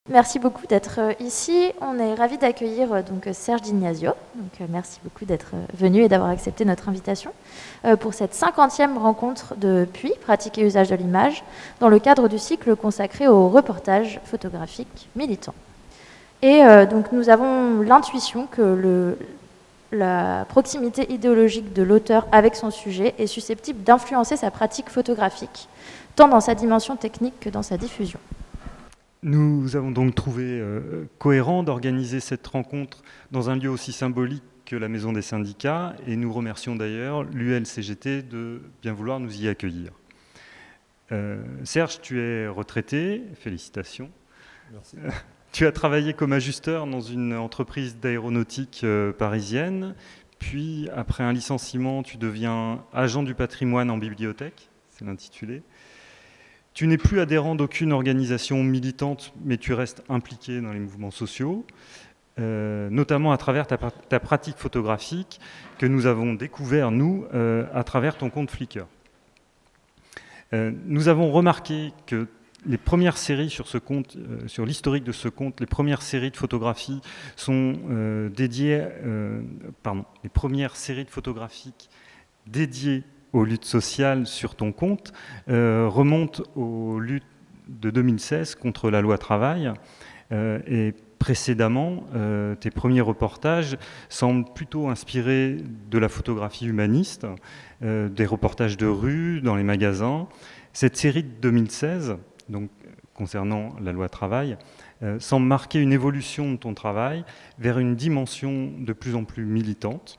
Merci beaucoup d'être ici. On est ravis d'accueillir donc Serge d'Ignazio. Donc, merci beaucoup d'être venu et d'avoir accepté notre invitation pour cette 50e rencontre de Puy, pratique et usage de l'image, dans le cadre du cycle consacré au reportage photographique militant. Et donc nous avons l'intuition que la proximité idéologique de l'auteur avec son sujet est susceptible d'influencer sa pratique photographique, tant dans sa dimension technique que dans sa diffusion. Nous avons donc trouvé cohérent d'organiser cette rencontre dans un lieu aussi symbolique que la Maison des syndicats, et nous remercions d'ailleurs l'ULCGT de bien vouloir nous y accueillir. Serge, tu es retraité, félicitations. Merci. Tu as travaillé comme ajusteur dans une entreprise d'aéronautique parisienne, puis après un licenciement, tu deviens agent du patrimoine en bibliothèque, c'est l'intitulé. Tu n'es plus adhérent d'aucune organisation militante, mais tu restes impliqué dans les mouvements sociaux, notamment à travers ta pratique photographique que nous avons découvert, nous, à travers ton compte Flickr. Nous avons remarqué que les premières séries sur ce compte, sur l'historique de ce compte, les premières séries de photographies sont dédiées, les premières séries de photographiques dédiées aux luttes sociales sur ton compte remontent aux luttes de 2016 contre la loi travail. Et précédemment, tes premiers reportages semblent plutôt inspirés de la photographie humaniste, des reportages de rue, dans les magasins. Cette série de 2016, donc concernant la loi travail, semble marquer une évolution de ton travail vers une dimension de plus en plus militante.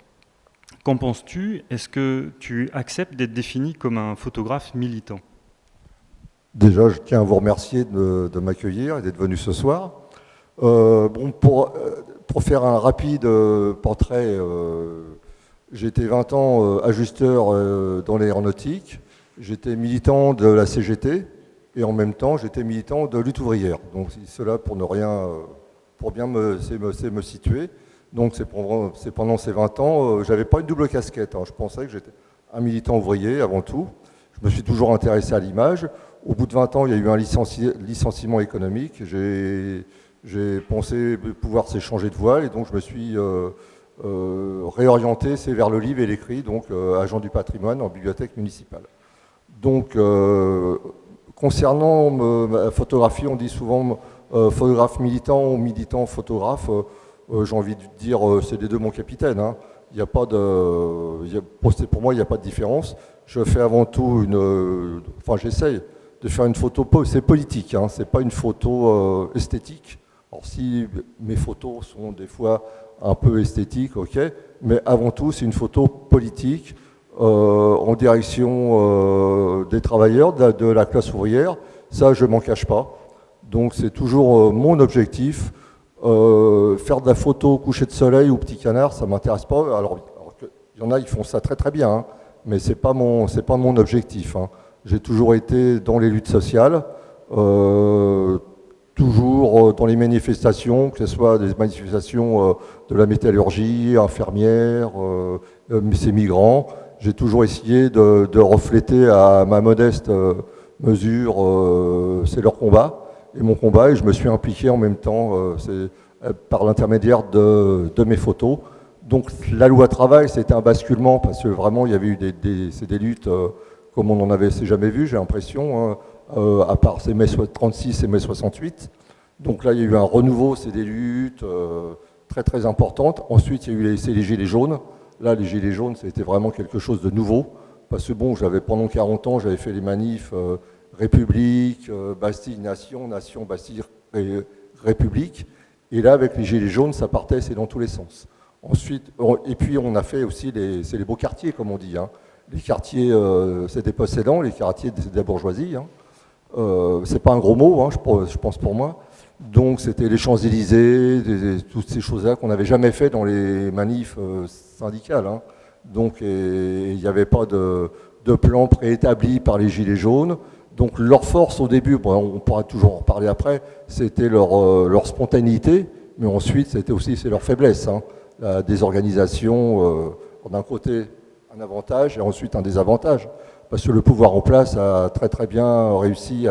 Qu'en penses-tu? Est-ce que tu acceptes d'être défini comme un photographe militant? Déjà, je tiens à vous remercier de m'accueillir et d'être venu ce soir. Pour faire un rapide portrait, j'ai été 20 ans ajusteur dans l'aéronautique. J'étais militant de la CGT et en même temps, j'étais militant de lutte ouvrière. Donc, cela pour bien me situer. Donc c'est pendant ces 20 ans, j'avais pas une double casquette. Je pensais que j'étais un militant ouvrier avant tout. Je me suis toujours intéressé à l'image. Au bout de 20 ans, il y a eu un licenciement économique. J'ai pensé pouvoir s'échanger de voile et donc je me suis réorienté vers le livre et l'écrit, donc agent du patrimoine en bibliothèque municipale. Donc concernant ma photographie, on dit souvent photographe militant ou militant photographe. J'ai envie de dire, c'est les deux mon capitaine. Il y a pas pour moi, il n'y a pas de différence. Je fais avant tout j'essaye de faire une photo, c'est politique, c'est pas une photo esthétique. Alors si mes photos sont des fois un peu esthétiques, ok, mais avant tout, c'est une photo politique en direction des travailleurs, de la classe ouvrière. Ça, je m'en cache pas. Donc c'est toujours mon objectif. Faire de la photo au coucher de soleil ou petit canard, ça m'intéresse pas. Alors il y en a, ils font ça très très bien, mais c'est pas mon objectif. J'ai toujours été dans les luttes sociales, toujours dans les manifestations, que ce soit des manifestations de la métallurgie, infirmières, ces migrants. J'ai toujours essayé de refléter à ma modeste mesure, c'est leur combat. Et mon combat, et je me suis impliqué en même temps par l'intermédiaire de mes photos. Donc la loi travail, c'était un basculement parce que vraiment il y avait eu des luttes comme on n'en avait jamais vu, j'ai l'impression, à part ces mai 36 et mai 68. Donc là il y a eu un renouveau, c'est des luttes très très importantes. Ensuite il y a eu les gilets jaunes. Là les gilets jaunes, c'était vraiment quelque chose de nouveau. Parce que pendant 40 ans, j'avais fait les manifs République, Bastille, Nation, Nation, Bastille, République. Et là, avec les Gilets jaunes, ça partait, c'est dans tous les sens. Ensuite, et puis on a fait aussi c'est les beaux quartiers, comme on dit. Les quartiers, c'est des possédants, les quartiers de la bourgeoisie. C'est pas un gros mot, je pense pour moi. Donc c'était les Champs-Élysées, toutes ces choses-là qu'on n'avait jamais fait dans les manifs syndicales. Donc il n'y avait pas de plan préétabli par les Gilets jaunes. Donc leur force au début, on pourra toujours en reparler après, c'était leur spontanéité, mais ensuite c'est leur faiblesse. La désorganisation, d'un côté un avantage et ensuite un désavantage, parce que le pouvoir en place a très très bien réussi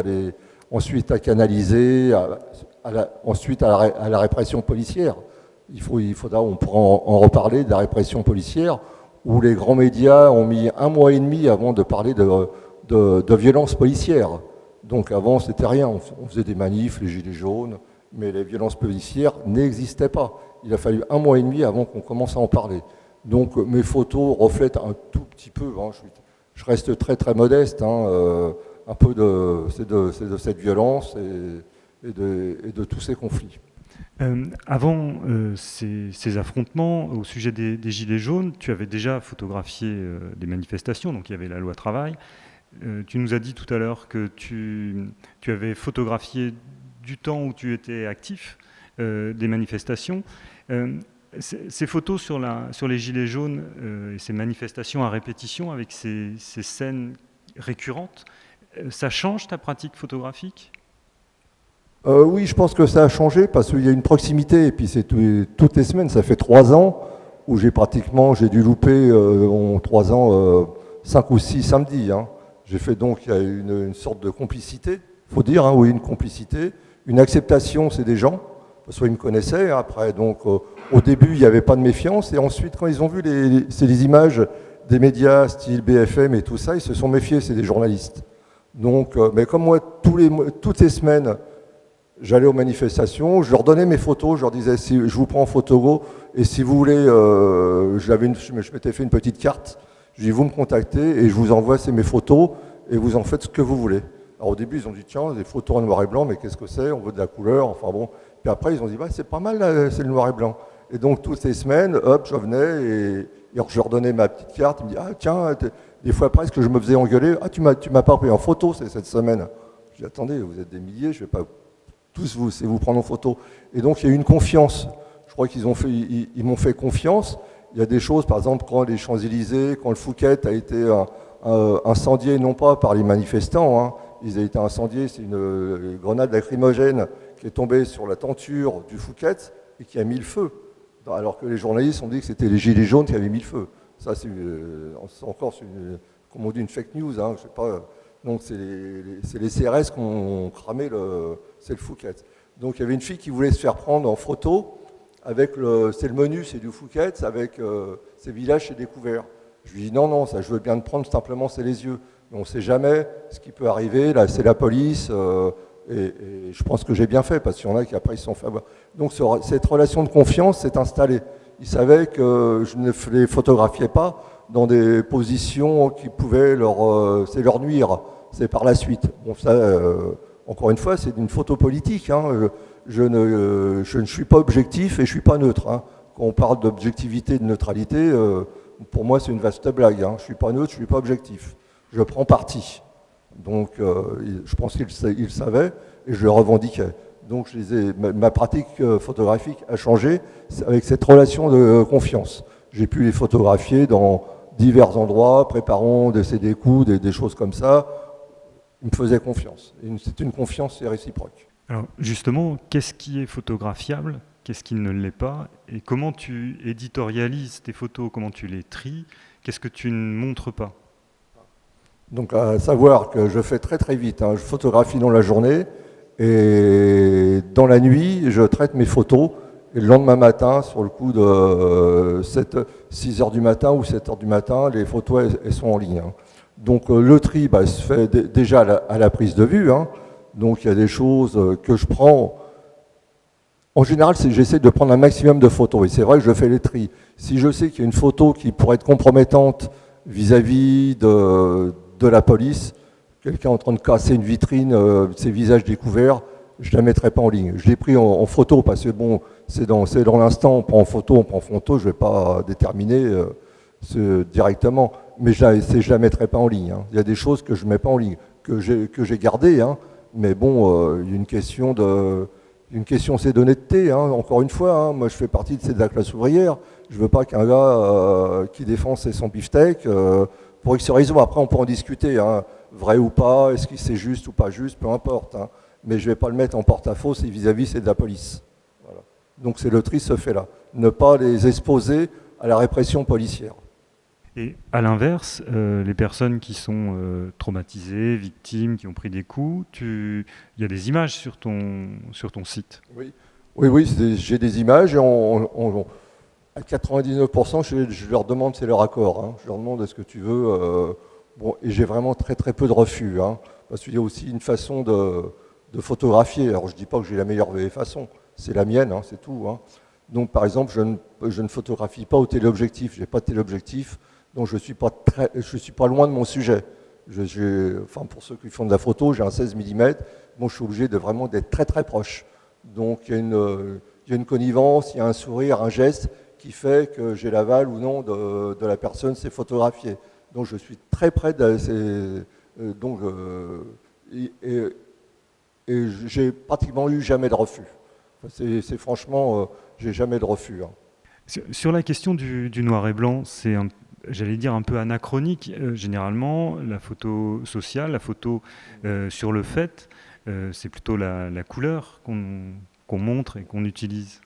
ensuite à canaliser, ensuite à la répression policière. On pourra en reparler de la répression policière, où les grands médias ont mis 1 mois et demi avant de parler de violences policières. Donc avant, c'était rien. On faisait des manifs, les gilets jaunes, mais les violences policières n'existaient pas. Il a fallu 1 mois et demi avant qu'on commence à en parler. Donc mes photos reflètent un tout petit peu, hein, je reste très très modeste, hein, un peu de cette violence et de tous ces conflits. Avant ces affrontements au sujet des Gilets jaunes, tu avais déjà photographié des manifestations, donc il y avait la loi travail. Tu nous as dit tout à l'heure que tu avais photographié du temps où tu étais actif des manifestations. Ces photos sur les Gilets jaunes et ces manifestations à répétition avec ces scènes récurrentes, ça change ta pratique photographique ? Oui, je pense que ça a changé parce qu'il y a une proximité et puis c'est toutes les semaines. Ça fait 3 ans où j'ai dû louper en 3 ans 5 ou 6 samedis. Hein. J'ai fait donc il y a une sorte de complicité, faut dire, hein, oui, une complicité, une acceptation, c'est des gens. Soit ils me connaissaient, hein, après donc au début il n'y avait pas de méfiance et ensuite quand ils ont vu les images des médias style BFM et tout ça, ils se sont méfiés, c'est des journalistes. Donc, mais comme moi toutes les semaines j'allais aux manifestations, je leur donnais mes photos, je leur disais si je vous prends en photo et si vous voulez, je m'étais fait une petite carte, je dis vous me contactez et je vous envoie mes photos et vous en faites ce que vous voulez. Alors au début ils ont dit tiens des photos en noir et blanc mais qu'est-ce que c'est, on veut de la couleur, enfin bon. Puis après ils ont dit bah, c'est pas mal là, c'est le noir et blanc. Et donc toutes les semaines, hop, je venais et je leur donnais ma petite carte, ils me disaient ah tiens, des fois presque je me faisais engueuler, ah tu m'as pas pris en photo cette semaine. Je dis attendez, vous êtes des milliers, je vais pas tous vous prendre en photo. Et donc il y a eu une confiance. Je crois qu'ils m'ont fait confiance. Il y a des choses, par exemple, quand les Champs-Élysées, quand le Fouquet a été incendié, non pas par les manifestants, hein, ils ont été incendiés, c'est une grenade lacrymogène qui est tombée sur la tenture du Fouquet et qui a mis le feu. Alors que les journalistes ont dit que c'était les Gilets jaunes qui avaient mis le feu. Ça, c'est encore, comme on dit, une fake news. Hein, je sais pas. Donc c'est les CRS qui ont cramé c'est le Fouquet. Donc il y avait une fille qui voulait se faire prendre en photo avec c'est le menu, c'est du Fouquet, avec ces villages chez découvert. Je lui dis non, ça je veux bien te prendre, simplement c'est les yeux. Mais on ne sait jamais ce qui peut arriver, là c'est la police, et je pense que j'ai bien fait, parce qu'il y en a qui après ils se sont fait avoir. Donc cette relation de confiance s'est installée. Ils savaient que je ne les photographiais pas dans des positions qui pouvaient leur nuire. C'est par la suite. Bon, ça, encore une fois, c'est une photo politique. Hein. Je ne suis pas objectif et je ne suis pas neutre. Hein. Quand on parle d'objectivité et de neutralité, pour moi, c'est une vaste blague. Hein. Je ne suis pas neutre, je ne suis pas objectif. Je prends parti. Donc, je pense qu'ils savaient et je le revendiquais. Donc, ma pratique photographique a changé avec cette relation de confiance. J'ai pu les photographier dans divers endroits, préparant des coups, des choses comme ça. Ils me faisaient confiance. C'est une confiance réciproque. Alors justement, qu'est-ce qui est photographiable, qu'est-ce qui ne l'est pas, et comment tu éditorialises tes photos, comment tu les tries, qu'est-ce que tu ne montres pas? Donc à savoir que je fais très très vite, hein. Je photographie dans la journée et dans la nuit, je traite mes photos. Et le lendemain matin, sur le coup de 6 heures du matin ou 7 heures du matin, les photos elles sont en ligne. Hein. Donc le tri se fait déjà à la prise de vue. Hein. Donc il y a des choses que je prends. En général, j'essaie de prendre un maximum de photos. Et c'est vrai que je fais les tris. Si je sais qu'il y a une photo qui pourrait être compromettante vis-à-vis de la police, quelqu'un en train de casser une vitrine, ses visages découverts, je ne la mettrai pas en ligne. Je l'ai pris en photo parce que bon, c'est dans l'instant, on prend photo, je ne vais pas déterminer directement, mais je ne la mettrai pas en ligne. Hein. Il y a des choses que je ne mets pas en ligne, que j'ai gardées, hein, mais bon, il y a une question c'est d'honnêteté, hein, encore une fois, hein, moi je fais partie de la classe ouvrière, je ne veux pas qu'un gars qui défend son beefsteak, pour X raison, après on peut en discuter, hein, vrai ou pas, est-ce que c'est juste ou pas juste, peu importe, hein, mais je ne vais pas le mettre en porte-à-faux si vis-à-vis c'est de la police. Voilà. Donc c'est le tri se fait là, ne pas les exposer à la répression policière. Et à l'inverse, les personnes qui sont traumatisées, victimes, qui ont pris des coups, il y a des images sur ton site. Oui, oui, j'ai des images et à 99%, je leur demande c'est leur accord. Hein. Je leur demande est-ce que tu veux. Bon, et j'ai vraiment très très peu de refus. Hein, parce qu'il y a aussi une façon de photographier. Alors je ne dis pas que j'ai la meilleure façon, c'est la mienne, hein, c'est tout. Hein. Donc par exemple, je ne photographie pas au téléobjectif, je n'ai pas de téléobjectif, donc je ne suis pas loin de mon sujet. Enfin, pour ceux qui font de la photo, j'ai un 16 mm, bon, je suis obligé vraiment d'être très très proche. Donc il y a une connivence, il y a un sourire, un geste qui fait que j'ai l'aval ou non de la personne, c'est photographié. Donc je suis très près et j'ai pratiquement eu jamais de refus. C'est franchement, j'ai jamais de refus. Hein. Sur la question du noir et blanc, c'est j'allais dire un peu anachronique. Généralement, la photo sociale, la photo sur le fait, c'est plutôt la couleur qu'on montre et qu'on utilise.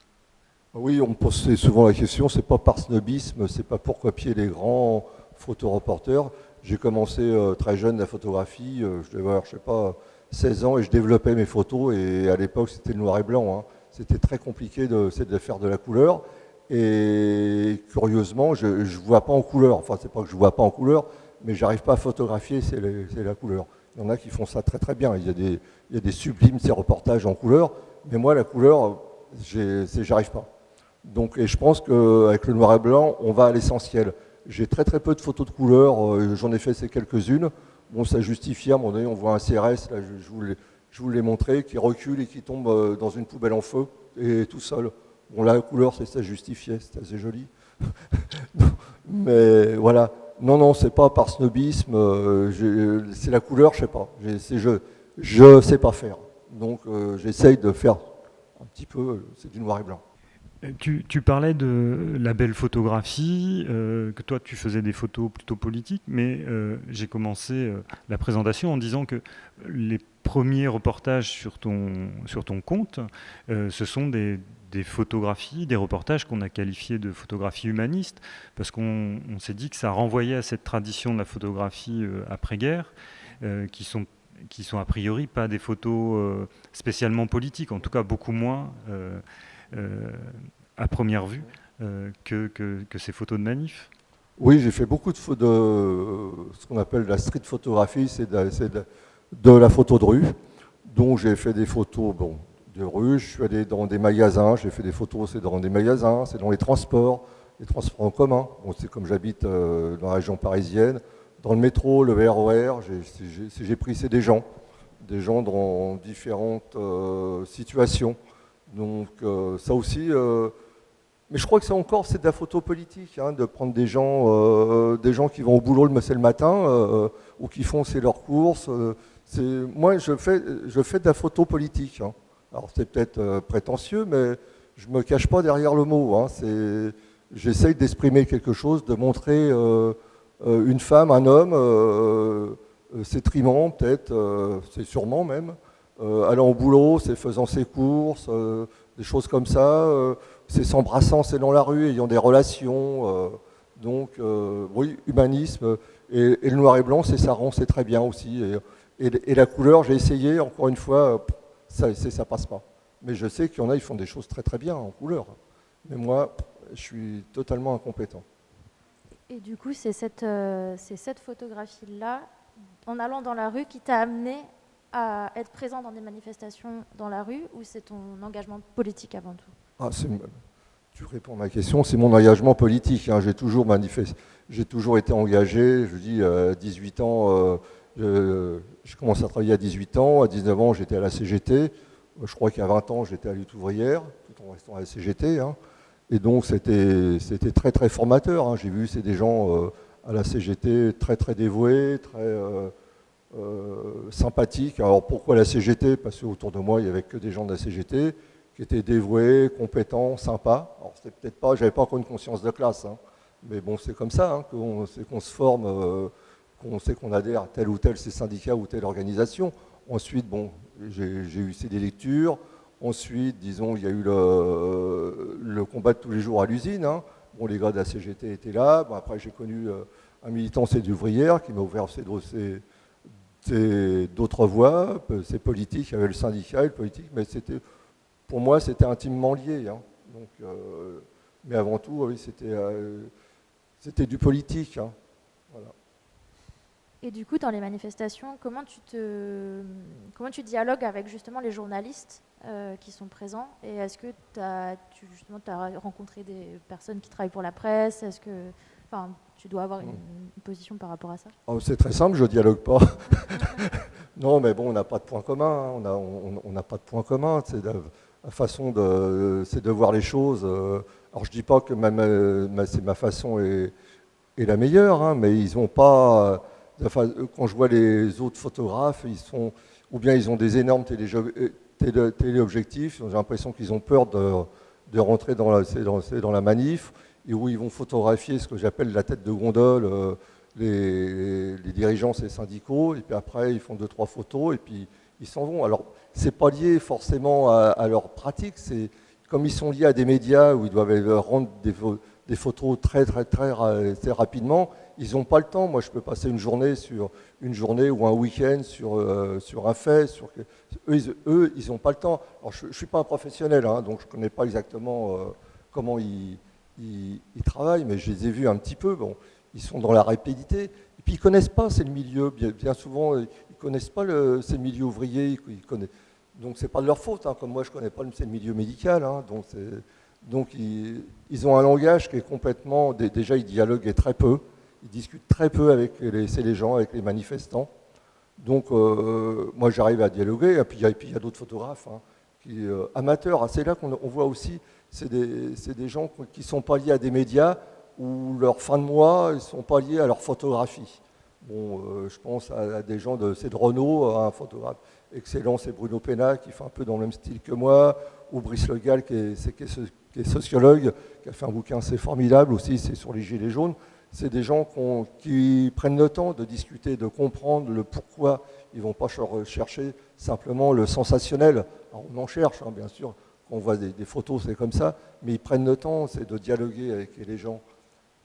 Oui, on me pose souvent la question, c'est pas par snobisme, c'est pas pour copier les grands photoreporters. J'ai commencé très jeune la photographie, je devais avoir, je sais pas, 16 ans et je développais mes photos et à l'époque c'était le noir et blanc. Hein. C'était très compliqué de faire de la couleur et curieusement je ne vois pas en couleur. Enfin c'est pas que je vois pas en couleur, mais j'arrive pas à photographier, c'est la couleur. Il y en a qui font ça très très bien. Il y a des sublimes ces reportages en couleur, mais moi la couleur, j'arrive pas. Donc, et je pense qu'avec le noir et blanc, on va à l'essentiel. J'ai très très peu de photos de couleur, j'en ai fait ces quelques-unes. Bon, ça justifie, à un moment donné, on voit un CRS, là, je vous l'ai montré, qui recule et qui tombe dans une poubelle en feu, et tout seul. Bon, là, la couleur, ça justifiait, c'était assez joli. Mais voilà, non, c'est pas par snobisme, c'est la couleur, je sais pas. Je sais pas faire. Donc, j'essaye de faire un petit peu, c'est du noir et blanc. Tu parlais de la belle photographie, que toi tu faisais des photos plutôt politiques, mais j'ai commencé la présentation en disant que les premiers reportages sur ton compte, ce sont des photographies, des reportages qu'on a qualifiés de photographies humanistes, parce qu'on s'est dit que ça renvoyait à cette tradition de la photographie après-guerre, qui sont a priori pas des photos spécialement politiques, en tout cas beaucoup moins à première vue que ces photos de manif. Oui, j'ai fait beaucoup de ce qu'on appelle la street photographie, c'est de la photo de rue. Donc j'ai fait des photos de rue, je suis allé dans des magasins, j'ai fait des photos, c'est dans des magasins, c'est dans les transports en commun. Bon, c'est comme j'habite dans la région parisienne, dans le métro, le RER, j'ai pris c'est des gens dans différentes situations. Donc ça aussi, mais je crois que ça encore c'est de la photo politique, hein, de prendre des gens qui vont au boulot le matin ou qui font leurs courses. Moi je fais de la photo politique. Hein. Alors c'est peut-être prétentieux, mais je me cache pas derrière le mot. Hein. J'essaye d'exprimer quelque chose, de montrer une femme, un homme, c'est trimant peut-être, c'est sûrement même. Allant au boulot, c'est faisant ses courses, des choses comme ça, c'est s'embrassant, c'est dans la rue, ayant des relations. Donc, oui, humanisme. Et le noir et blanc, c'est ça rend, c'est très bien aussi. Et la couleur, j'ai essayé, encore une fois, ça passe pas. Mais je sais qu'il y en a, ils font des choses très très bien en couleur. Mais moi, je suis totalement incompétent. Et du coup, c'est cette photographie-là, en allant dans la rue, qui t'a amené à être présent dans des manifestations dans la rue, ou c'est ton engagement politique avant tout ? Tu réponds à ma question, c'est mon engagement politique. Hein. J'ai toujours été engagé. Je dis, à 18 ans, j'ai commencé à travailler à 18 ans. À 19 ans, j'étais à la CGT. Je crois qu'à 20 ans, j'étais à la lutte ouvrière, tout en restant à la CGT. Hein. Et donc, c'était très, très formateur. Hein. J'ai vu, c'est des gens à la CGT très, très dévoués, très sympathiques. Alors, pourquoi la CGT ? Parce qu'autour de moi, il n'y avait que des gens de la CGT qui étaient dévoués, compétents, sympas. Alors, c'était peut-être pas, j'avais pas encore une conscience de classe. Hein. Mais bon, c'est comme ça hein, qu'on se forme, qu'on sait qu'on adhère à tel ou tel ces syndicats ou telle organisation. Ensuite, bon, j'ai eu des lectures. Ensuite, disons, il y a eu le combat de tous les jours à l'usine. Hein. Bon, les gars de la CGT étaient là. Bon, après, j'ai connu un militant c'est d'ouvrière qui m'a ouvert d'autres voies. C'est politique, il y avait le syndicat et le politique, mais pour moi, c'était intimement lié. Hein. Donc, mais avant tout, oui, c'était du politique. Hein. Voilà. Et du coup, dans les manifestations, comment tu dialogues avec justement les journalistes qui sont présents? Et est-ce que tu as rencontré des personnes qui travaillent pour la presse? Est-ce que tu dois avoir une position par rapport à ça? Oh, c'est très simple, je ne dialogue pas. Non, mais bon, on n'a pas de point commun. Hein. On n'a pas de point commun. C'est la façon c'est de voir les choses. Alors, je ne dis pas que ma façon est la meilleure, hein, mais ils n'ont pas... quand je vois les autres photographes, ou bien ils ont des énormes téléobjectifs, j'ai l'impression qu'ils ont peur de rentrer dans la manif, et où ils vont photographier ce que j'appelle la tête de gondole, les dirigeants, ces syndicaux, et puis après ils font 2-3 photos, et puis ils s'en vont. Alors, c'est pas lié forcément à leur pratique, c'est comme ils sont liés à des médias où ils doivent rendre des photos très rapidement, ils n'ont pas le temps. Moi, je peux passer une journée ou un week-end sur un fait. Eux, ils n'ont pas le temps. Alors, je ne suis pas un professionnel, hein, donc je ne connais pas exactement comment ils travaillent, mais je les ai vus un petit peu. Bon, ils sont dans la rapidité. Et puis, ils ne connaissent pas, c'est le milieu. Bien souvent, ils ne connaissent pas ces milieux ouvriers. Donc, ce n'est pas de leur faute. Hein, comme moi, je ne connais pas le milieu médical. Hein, donc ils ont un langage qui est complètement... Déjà, ils dialoguent très peu. Ils discutent très peu avec les gens, avec les manifestants. Donc, moi, j'arrive à dialoguer. Et puis, il y a d'autres photographes amateurs. C'est là qu'on voit aussi, c'est des gens qui ne sont pas liés à des médias où leur fin de mois, ils ne sont pas liés à leur photographie. Bon, je pense à des gens c'est Renault, un photographe excellent, c'est Bruno Pena, qui fait un peu dans le même style que moi, ou Brice Le Gall, qui est sociologue, qui a fait un bouquin assez formidable aussi, c'est sur les Gilets jaunes. C'est des gens qui prennent le temps de discuter, de comprendre le pourquoi. Ils ne vont pas chercher simplement le sensationnel. Alors, on en cherche, hein, bien sûr, quand on voit des photos, c'est comme ça, mais ils prennent le temps, c'est de dialoguer avec les gens.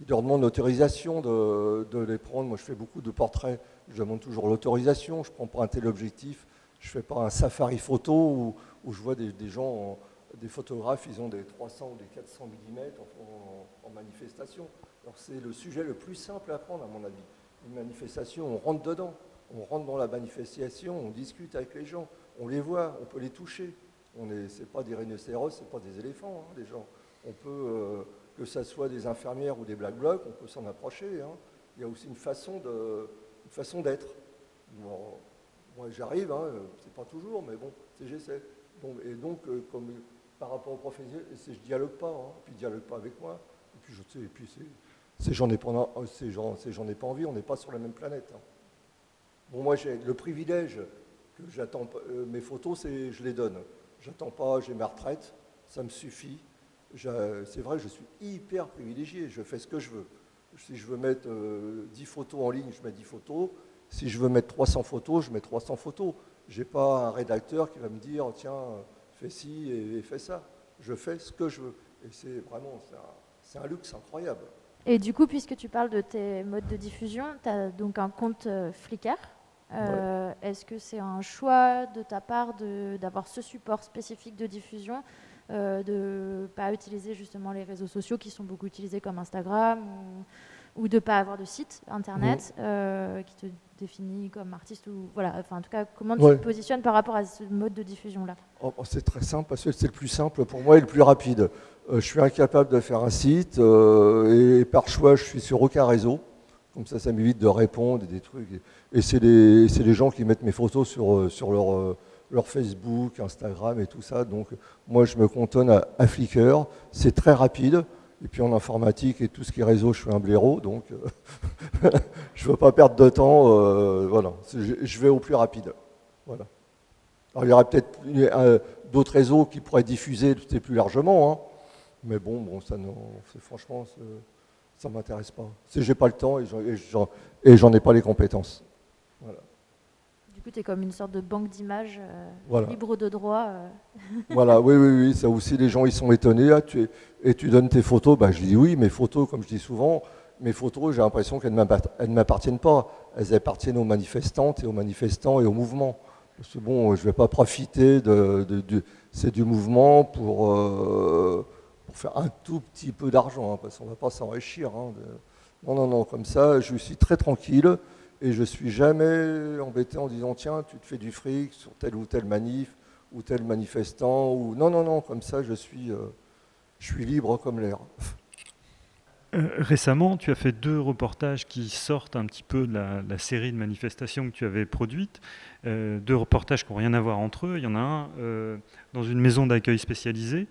Ils leur demandent l'autorisation de les prendre. Moi, je fais beaucoup de portraits, je demande toujours l'autorisation, je ne prends pas un téléobjectif, je ne fais pas un safari photo où je vois des gens, des photographes, ils ont des 300 ou des 400 mm en manifestation. Alors c'est le sujet le plus simple à prendre, à mon avis. Une manifestation, on rentre dedans, on rentre dans la manifestation, on discute avec les gens, on les voit, on peut les toucher. C'est pas des rhinocéros, c'est pas des éléphants, hein, les gens. On peut, que ce soit des infirmières ou des black blocs, on peut s'en approcher. Hein. Il y a aussi une façon d'être. Bon, moi j'arrive, hein, c'est pas toujours, mais bon, j'essaie. Et donc, comme par rapport aux professionnels, je dialogue pas, hein, puis ils dialoguent pas avec moi. Et puis j'en ai pas envie, on n'est pas sur la même planète. Hein. Bon, moi j'ai le privilège que j'attends, mes photos, je les donne. J'attends pas, j'ai ma retraite, ça me suffit. C'est vrai, je suis hyper privilégié, je fais ce que je veux. Si je veux mettre 10 photos en ligne, je mets 10 photos. Si je veux mettre 300 photos, je mets 300 photos. Je n'ai pas un rédacteur qui va me dire, tiens, fais ci et fais ça. Je fais ce que je veux. Et c'est vraiment, c'est un luxe incroyable. Et du coup, puisque tu parles de tes modes de diffusion, tu as donc un compte Flickr. Ouais. Est-ce que c'est un choix de ta part d'avoir ce support spécifique de diffusion, de ne pas utiliser justement les réseaux sociaux qui sont beaucoup utilisés comme Instagram, ou de ne pas avoir de site internet qui te définit comme artiste, ou voilà, enfin, en tout cas, comment tu te positionnes par rapport à ce mode de diffusion-là? C'est très simple, parce que c'est le plus simple pour moi et le plus rapide. Je suis incapable de faire un site, et par choix, je suis sur aucun réseau. Comme ça m'évite de répondre et des trucs. Et c'est les gens qui mettent mes photos sur leur Facebook, Instagram et tout ça. Donc moi, je me cantonne à Flickr. C'est très rapide. Et puis en informatique et tout ce qui est réseau, je suis un blaireau. Donc je ne veux pas perdre de temps. Voilà. Je vais au plus rapide. Voilà. Alors il y aurait peut-être d'autres réseaux qui pourraient diffuser plus largement. Hein. Mais bon, ça non, franchement... ça ne m'intéresse pas. J'ai pas le temps et j'en ai pas les compétences. Voilà. Du coup, tu es comme une sorte de banque d'images Voilà. libre de droit. Voilà, oui, ça aussi, les gens, ils sont étonnés. Ah, et tu donnes tes photos. Je dis oui, mes photos, comme je dis souvent, mes photos, j'ai l'impression qu'elles ne m'appartiennent pas. Elles appartiennent aux manifestantes et aux manifestants et au mouvement. Parce que bon, je ne vais pas profiter c'est du mouvement pour faire un tout petit peu d'argent, hein, parce qu'on ne va pas s'enrichir. Hein, non, comme ça, je suis très tranquille et je ne suis jamais embêté en disant tiens, tu te fais du fric sur telle ou telle manif ou tel manifestant. Non, comme ça, je suis libre comme l'air. Récemment, tu as fait 2 reportages qui sortent un petit peu de la série de manifestations que tu avais produites. 2 reportages qui n'ont rien à voir entre eux. Il y en a un dans une maison d'accueil spécialisée.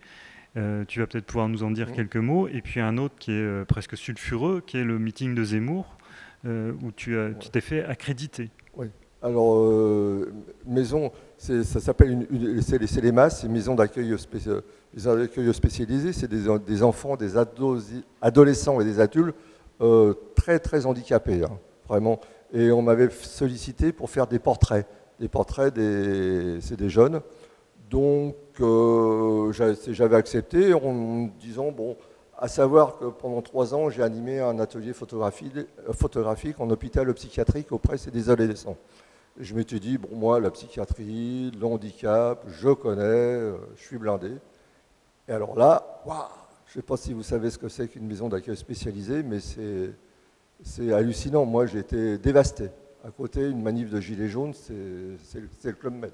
Tu vas peut-être pouvoir nous en dire quelques mots. Et puis un autre qui est presque sulfureux, qui est le meeting de Zemmour, où tu t'es fait accréditer. Oui. Alors, maison, ça s'appelle c'est les MAS, c'est maison d'accueil spécialisée. C'est des enfants, des adolescents et des adultes très très handicapés, hein, vraiment. Et on m'avait sollicité pour faire des portraits. C'est des jeunes. Donc, j'avais accepté en me disant, bon, à savoir que pendant 3 ans, j'ai animé un atelier photographique en hôpital psychiatrique auprès des adolescents. Je m'étais dit, bon, moi, la psychiatrie, le handicap, je connais, je suis blindé. Et alors là, waouh, je ne sais pas si vous savez ce que c'est qu'une maison d'accueil spécialisée, mais c'est hallucinant. Moi, j'ai été dévasté. À côté, une manif de Gilets jaunes, c'est le Club Med.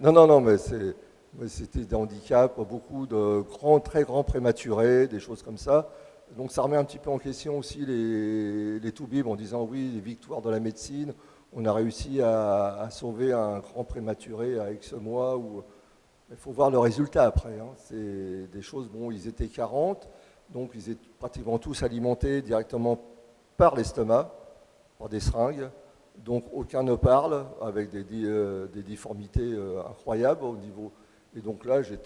Non, mais c'était des handicaps, beaucoup de très grands prématurés, des choses comme ça. Donc ça remet un petit peu en question aussi les toubibs en disant, oui, les victoires de la médecine. On a réussi à sauver un grand prématuré à X mois. Il faut voir le résultat après. Hein. C'est des choses, bon, ils étaient 40, donc ils étaient pratiquement tous alimentés directement par l'estomac, par des seringues. Donc aucun ne parle, avec des difformités incroyables au niveau. Et donc là, j'ai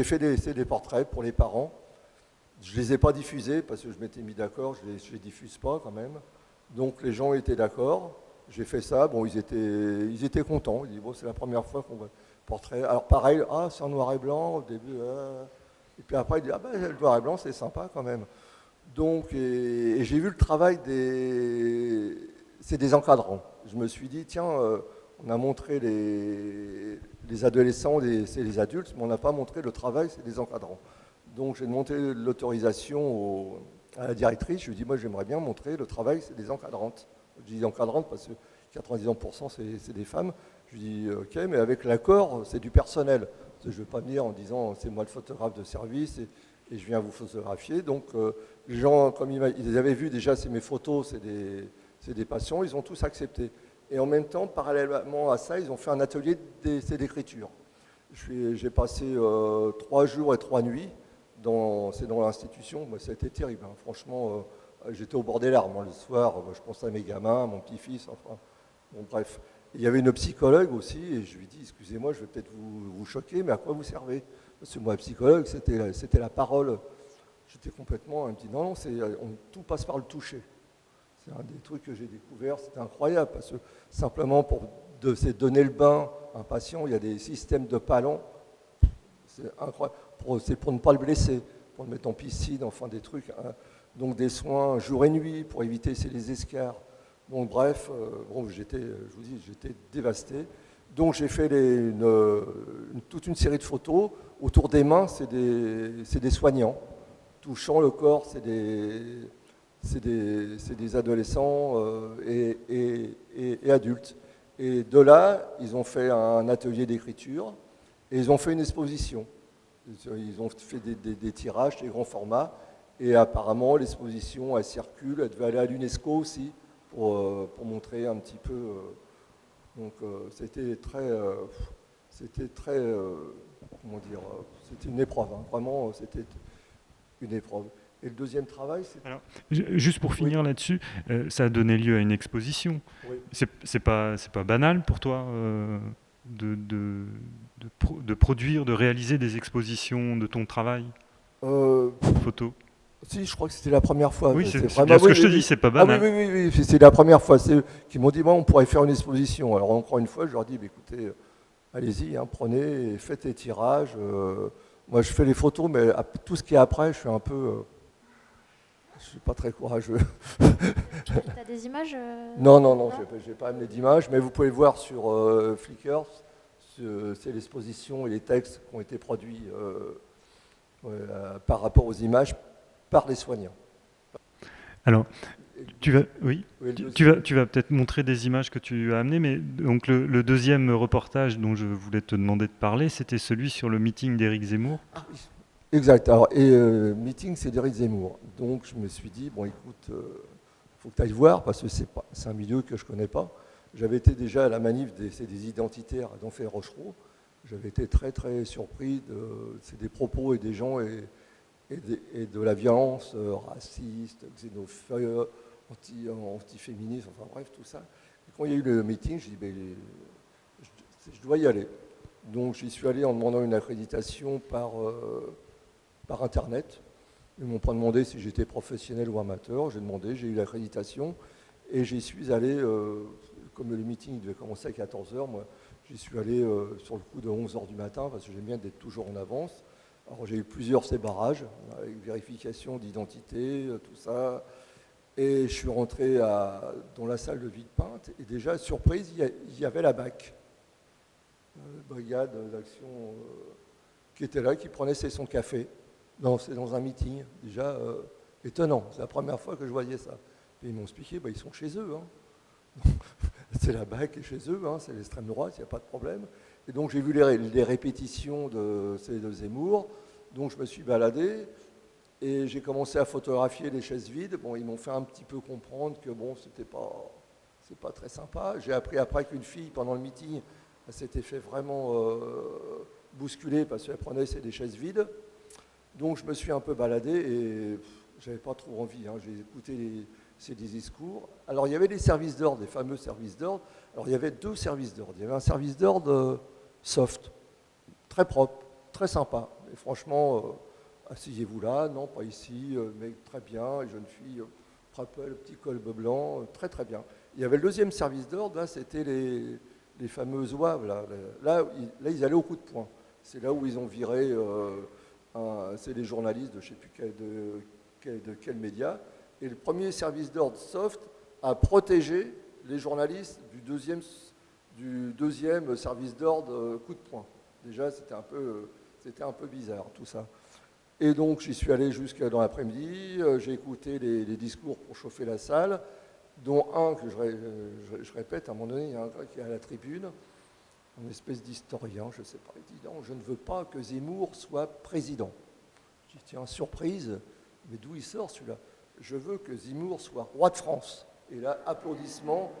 fait des portraits pour les parents. Je ne les ai pas diffusés parce que je m'étais mis d'accord, je ne les diffuse pas quand même. Donc les gens étaient d'accord. J'ai fait ça, bon, ils étaient contents. Ils disent, bon, c'est la première fois qu'on voit portrait. Alors pareil, c'est en noir et blanc au début. Et puis après, ils disent, le noir et blanc, c'est sympa quand même. Donc, et j'ai vu le travail c'est des encadrants. Je me suis dit, tiens, on a montré les adolescents, c'est les adultes, mais on n'a pas montré le travail, c'est des encadrants. Donc j'ai demandé l'autorisation à la directrice. Je lui ai dit, moi, j'aimerais bien montrer le travail, c'est des encadrantes. Je dis encadrantes parce que 90% c'est des femmes. Je lui dis ok, mais avec l'accord, c'est du personnel. Je ne vais pas venir en disant c'est moi le photographe de service et je viens vous photographier. Donc les gens, comme ils avaient vu déjà mes photos, c'est des patients, ils ont tous accepté. Et en même temps, parallèlement à ça, ils ont fait un atelier d'écriture. J'ai passé 3 jours et 3 nuits dans l'institution. Ça a été terrible, hein. Franchement. J'étais au bord des larmes le soir, je pensais à mes gamins, à mon petit-fils, enfin, bon bref. Il y avait une psychologue aussi, et je lui dis, excusez-moi, je vais peut-être vous choquer, mais à quoi vous servez? Parce que moi, psychologue, c'était la parole. J'étais complètement, elle me dit, non, tout passe par le toucher. C'est un des trucs que j'ai découvert, c'était incroyable, parce que simplement pour donner le bain à un patient, il y a des systèmes de palons, c'est incroyable, c'est pour ne pas le blesser, pour le mettre en piscine, enfin des trucs... Hein. Donc des soins jour et nuit pour éviter les escarres. Donc bref, je vous dis, j'étais dévasté. Donc j'ai fait toute une série de photos. Autour des mains, c'est des soignants. Touchant le corps, c'est des adolescents et adultes. Et de là, ils ont fait un atelier d'écriture et ils ont fait une exposition. Ils ont fait des tirages, des grands formats. Et apparemment, l'exposition, elle circule, elle devait aller à l'UNESCO aussi pour montrer un petit peu. Donc, c'était comment dire, c'était une épreuve. Hein, vraiment, c'était une épreuve. Et le deuxième travail, c'est... Alors, juste pour finir là-dessus, ça a donné lieu à une exposition. Oui. C'est pas banal pour toi de produire, de réaliser des expositions de ton travail photo? Si, je crois que c'était la première fois. Oui, C'est c'est bien ce que je te dis, c'est pas Ah oui, banal. oui, c'est la première fois. C'est eux qui m'ont dit, bon, on pourrait faire une exposition. Alors encore une fois, je leur dis, bah, écoutez, allez-y, hein, prenez, et faites les tirages. Moi, je fais les photos, mais tout ce qui est après, je suis un peu... je suis pas très courageux. Tu as des images Non, je n'ai pas amené d'image, mais vous pouvez voir sur Flickr, c'est l'exposition et les textes qui ont été produits par rapport aux images par les soignants. Alors, tu vas peut-être montrer des images que tu as amenées, mais donc le deuxième reportage dont je voulais te demander de parler, c'était celui sur le meeting d'Éric Zemmour. Ah oui, exact. Alors, meeting, c'est d'Éric Zemmour. Donc, je me suis dit, bon, écoute, faut que tu ailles voir, parce que c'est un milieu que je ne connais pas. J'avais été déjà à la manif des identitaires à Denfert-Rochereau. J'avais été très, très surpris. C'est des propos et des gens et de la violence raciste, xénophobe, antiféministe, enfin bref, tout ça. Et quand il y a eu le meeting, j'ai dit, ben, je dois y aller. Donc j'y suis allé en demandant une accréditation par Internet. Ils ne m'ont pas demandé si j'étais professionnel ou amateur. J'ai demandé, j'ai eu l'accréditation. Et j'y suis allé, comme le meeting devait commencer à 14h, moi j'y suis allé sur le coup de 11h du matin, parce que j'aime bien d'être toujours en avance. Alors j'ai eu plusieurs sébarrages, avec vérification d'identité, tout ça. Et je suis rentré dans la salle de Villepinte, et déjà, surprise, il y avait la BAC, brigade d'action, qui était là, qui prenait son café. C'est dans un meeting, déjà étonnant. C'est la première fois que je voyais ça. Et ils m'ont expliqué, ils sont chez eux. Hein. C'est la BAC qui est chez eux, hein, c'est l'extrême droite, il n'y a pas de problème. Et donc j'ai vu les répétitions de Zemmour, donc je me suis baladé et j'ai commencé à photographier les chaises vides. Bon, ils m'ont fait un petit peu comprendre que bon, c'est pas très sympa. J'ai appris après qu'une fille, pendant le meeting, elle s'était fait vraiment bousculer parce qu'elle prenait des chaises vides. Donc je me suis un peu baladé et j'avais pas trop envie. Hein. J'ai écouté ces discours. Alors il y avait des services d'ordre, des fameux services d'ordre. Alors il y avait deux services d'ordre. Il y avait un service d'ordre soft, très propre, très sympa. Et franchement, asseyez-vous là, non pas ici, mais très bien, les jeunes filles, le petit col blanc, très très bien. Il y avait le deuxième service d'ordre, là c'était les fameuses ouaves. Là, ils allaient au coup de poing. C'est là où ils ont viré, c'est les journalistes de je ne sais plus de quel média. Et le premier service d'ordre soft a protégé les journalistes du deuxième service d'ordre coup de poing. Déjà, c'était un peu bizarre tout ça. Et donc, j'y suis allé jusqu'à dans l'après-midi. J'ai écouté les discours pour chauffer la salle, dont un que je répète à un moment donné, il y a un gars qui est à la tribune, une espèce d'historien, je ne sais pas, il dit non, je ne veux pas que Zemmour soit président. Je dis tiens, surprise, mais d'où il sort celui-là? Je veux que Zemmour soit roi de France. Et là, applaudissements,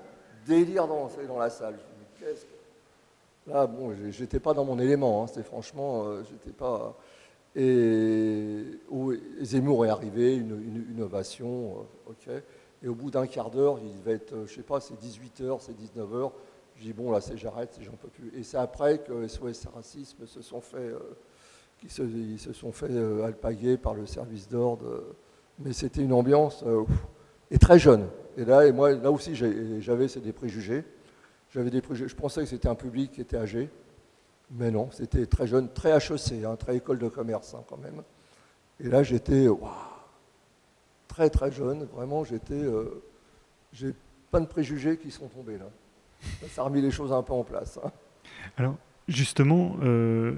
délire dans la salle. Je me dis, là, bon, j'étais pas dans mon élément, hein, c'était franchement, j'étais pas... Et Zemmour est arrivé, une ovation, ok. Et au bout d'un quart d'heure, il devait être, je sais pas, c'est 18h, c'est 19h. Je dis bon, là, j'arrête, j'en peux plus. Et c'est après que SOS Racisme se sont fait, ils se sont fait alpaguer par le service d'ordre. Mais c'était une ambiance et très jeune. Et moi, là aussi, j'avais des préjugés. Je pensais que c'était un public qui était âgé. Mais non, c'était très jeune, très HEC, hein, très école de commerce quand même. Et là, j'étais très très jeune, vraiment, j'ai plein de préjugés qui sont tombés là. Ça a remis les choses un peu en place. Hein. Alors, justement,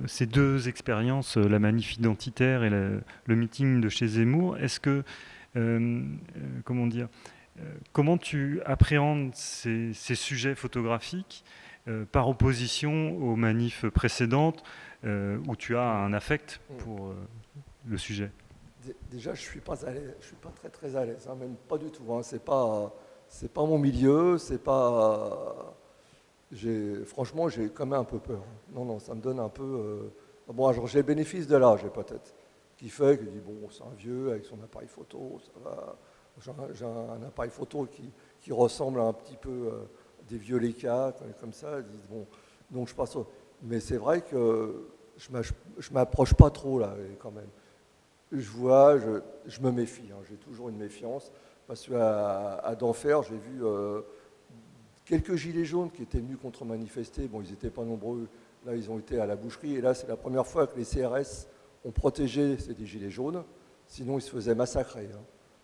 ces deux expériences, la manif identitaire et le meeting de chez Zemmour, est-ce que, comment tu appréhendes ces sujets photographiques par opposition aux manifs précédentes où tu as un affect pour le sujet? Déjà, je suis pas très très à l'aise, hein, même pas du tout. Hein. C'est pas mon milieu, franchement, j'ai quand même un peu peur. Non, ça me donne un peu. Bon, alors, j'ai le bénéfice de l'âge peut-être, qui fait que je dis bon, c'est un vieux avec son appareil photo, ça va. J'ai un appareil photo qui ressemble un petit peu des vieux Leica, comme ça. Bon, donc je passe. Mais c'est vrai que je m'approche pas trop là, quand même. je vois, je me méfie, hein, j'ai toujours une méfiance, parce qu'à d'Enfer, j'ai vu quelques gilets jaunes qui étaient venus contre-manifester. Bon, ils n'étaient pas nombreux, là ils ont été à la boucherie, et là c'est la première fois que les CRS ont protégé ces gilets jaunes, sinon ils se faisaient massacrer, hein,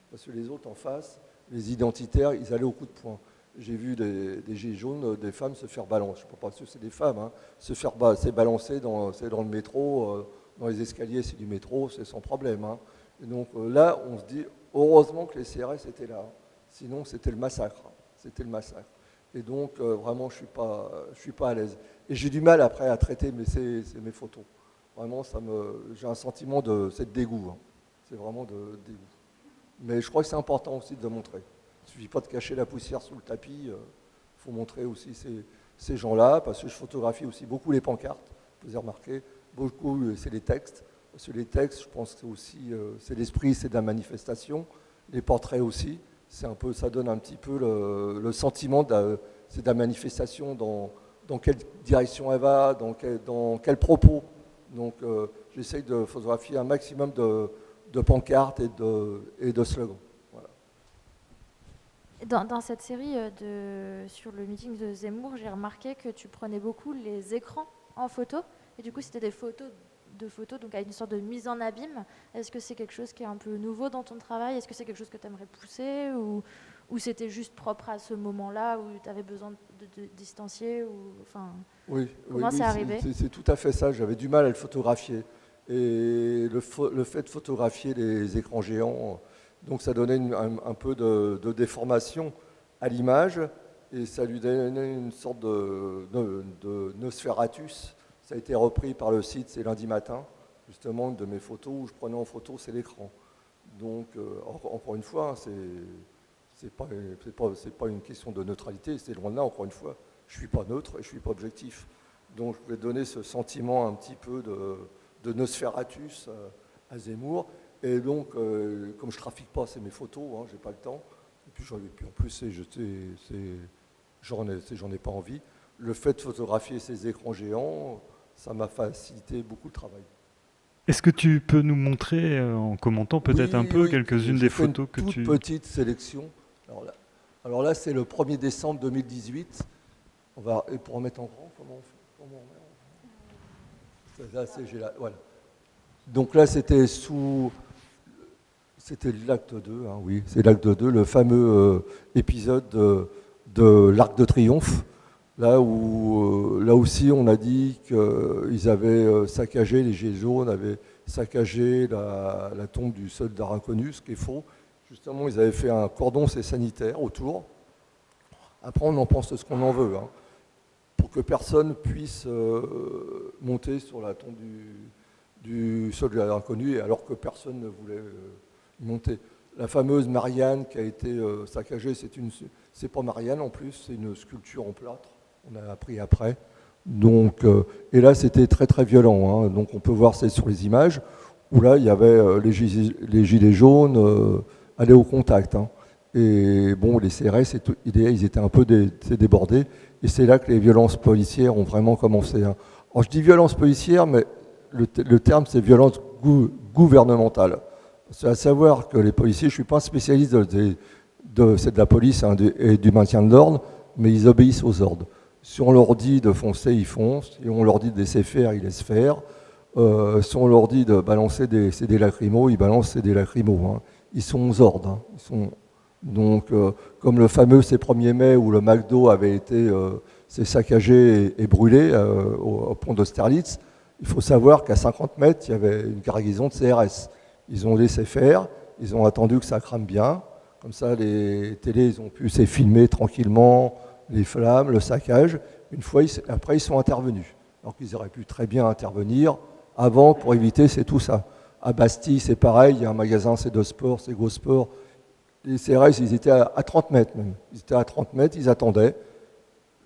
parce que les autres en face, les identitaires, ils allaient au coup de poing. J'ai vu des gilets jaunes, des femmes se faire balancer, je ne sais pas si c'est des femmes, hein, se faire balancer dans le métro, dans les escaliers, c'est du métro, c'est sans problème. Hein. Et donc là, on se dit, heureusement que les CRS étaient là, hein. Sinon c'était le massacre. Hein. C'était le massacre. Et donc vraiment, je suis pas à l'aise. Et j'ai du mal après à traiter mes photos. Vraiment, j'ai un sentiment c'est de dégoût. Hein. C'est vraiment de dégoût. Mais je crois que c'est important aussi de le montrer. Il ne suffit pas de cacher la poussière sous le tapis. Il faut montrer aussi ces gens-là, parce que je photographie aussi beaucoup les pancartes. Vous avez remarqué, beaucoup, c'est les textes. Parce que les textes, je pense que c'est aussi, c'est l'esprit, c'est de la manifestation. Les portraits aussi, ça donne un petit peu le sentiment c'est de la manifestation, dans quelle direction elle va, dans quel propos. Donc j'essaye de photographier un maximum de pancartes et de slogans. Voilà. Dans cette série sur le meeting de Zemmour, j'ai remarqué que tu prenais beaucoup les écrans en photo. Et du coup, c'était des photos, donc avec une sorte de mise en abîme. Est-ce que c'est quelque chose qui est un peu nouveau dans ton travail? Est-ce que c'est quelque chose que tu aimerais pousser ou c'était juste propre à ce moment-là où tu avais besoin de distancier Oui, comment c'est arrivé? C'est tout à fait ça. J'avais du mal à le photographier. Et le fait de photographier les écrans géants, donc ça donnait un peu de déformation à l'image et ça lui donnait une sorte de Nosferatus. Ça a été repris par le site, c'est lundi matin, justement, de mes photos où je prenais en photo, c'est l'écran. Donc, encore une fois, hein, c'est pas une question de neutralité, c'est loin de là, encore une fois. Je ne suis pas neutre et je ne suis pas objectif. Donc, je vais donner ce sentiment un petit peu de Nosferatus à Zemmour. Et donc, comme je ne trafique pas, c'est mes photos, hein, je n'ai pas le temps. Et puis en plus, j'en ai pas envie. Le fait de photographier ces écrans géants, ça m'a facilité beaucoup le travail. Est-ce que tu peux nous montrer, en commentant peut-être un peu, quelques-unes des photos que tu... Une toute petite sélection. Alors là, c'est le 1er décembre 2018. Et pour en mettre en grand, comment on fait? Là, voilà. Donc là, c'était l'acte 2, hein, oui, c'est l'acte 2, le fameux épisode de l'Arc de Triomphe, là aussi on a dit qu'ils avaient saccagé, les Gilets jaunes avaient saccagé la tombe du soldat inconnu, ce qui est faux. Justement, ils avaient fait un cordon sanitaire autour. Après, on en pense ce qu'on en veut, hein, pour que personne puisse monter sur la tombe du soldat inconnu, alors que personne ne voulait monter. La fameuse Marianne qui a été saccagée, c'est pas Marianne en plus, c'est une sculpture en plâtre, on a appris après. Donc, et là, c'était très très violent, hein. Donc on peut voir ça sur les images, où là, il y avait les gilets jaunes allaient au contact. Hein. Et bon, les CRS, ils étaient un peu débordés, et c'est là que les violences policières ont vraiment commencé. Hein. Alors je dis violence policière, mais le terme c'est violence gouvernementale. C'est à savoir que les policiers, je ne suis pas un spécialiste c'est de la police, hein, et du maintien de l'ordre, mais ils obéissent aux ordres. Si on leur dit de foncer, ils foncent. Si on leur dit de laisser faire, ils laissent faire. Si on leur dit de balancer des lacrymos, ils balancent des lacrymos. Hein. Ils sont aux ordres. Hein. Donc, comme le fameux 1er mai où le McDo avait été saccagé et brûlé au pont d'Austerlitz, il faut savoir qu'à 50 mètres, il y avait une cargaison de CRS. Ils ont laissé faire, ils ont attendu que ça crame bien. Comme ça, les télés, ils ont pu filmer tranquillement les flammes, le saccage. Après, ils sont intervenus. Alors qu'ils auraient pu très bien intervenir avant pour éviter tout ça. À Bastille, c'est pareil, il y a un magasin, c'est Sport, c'est GoSport. Les CRS, ils étaient à 30 mètres même. Ils étaient à 30 mètres, ils attendaient.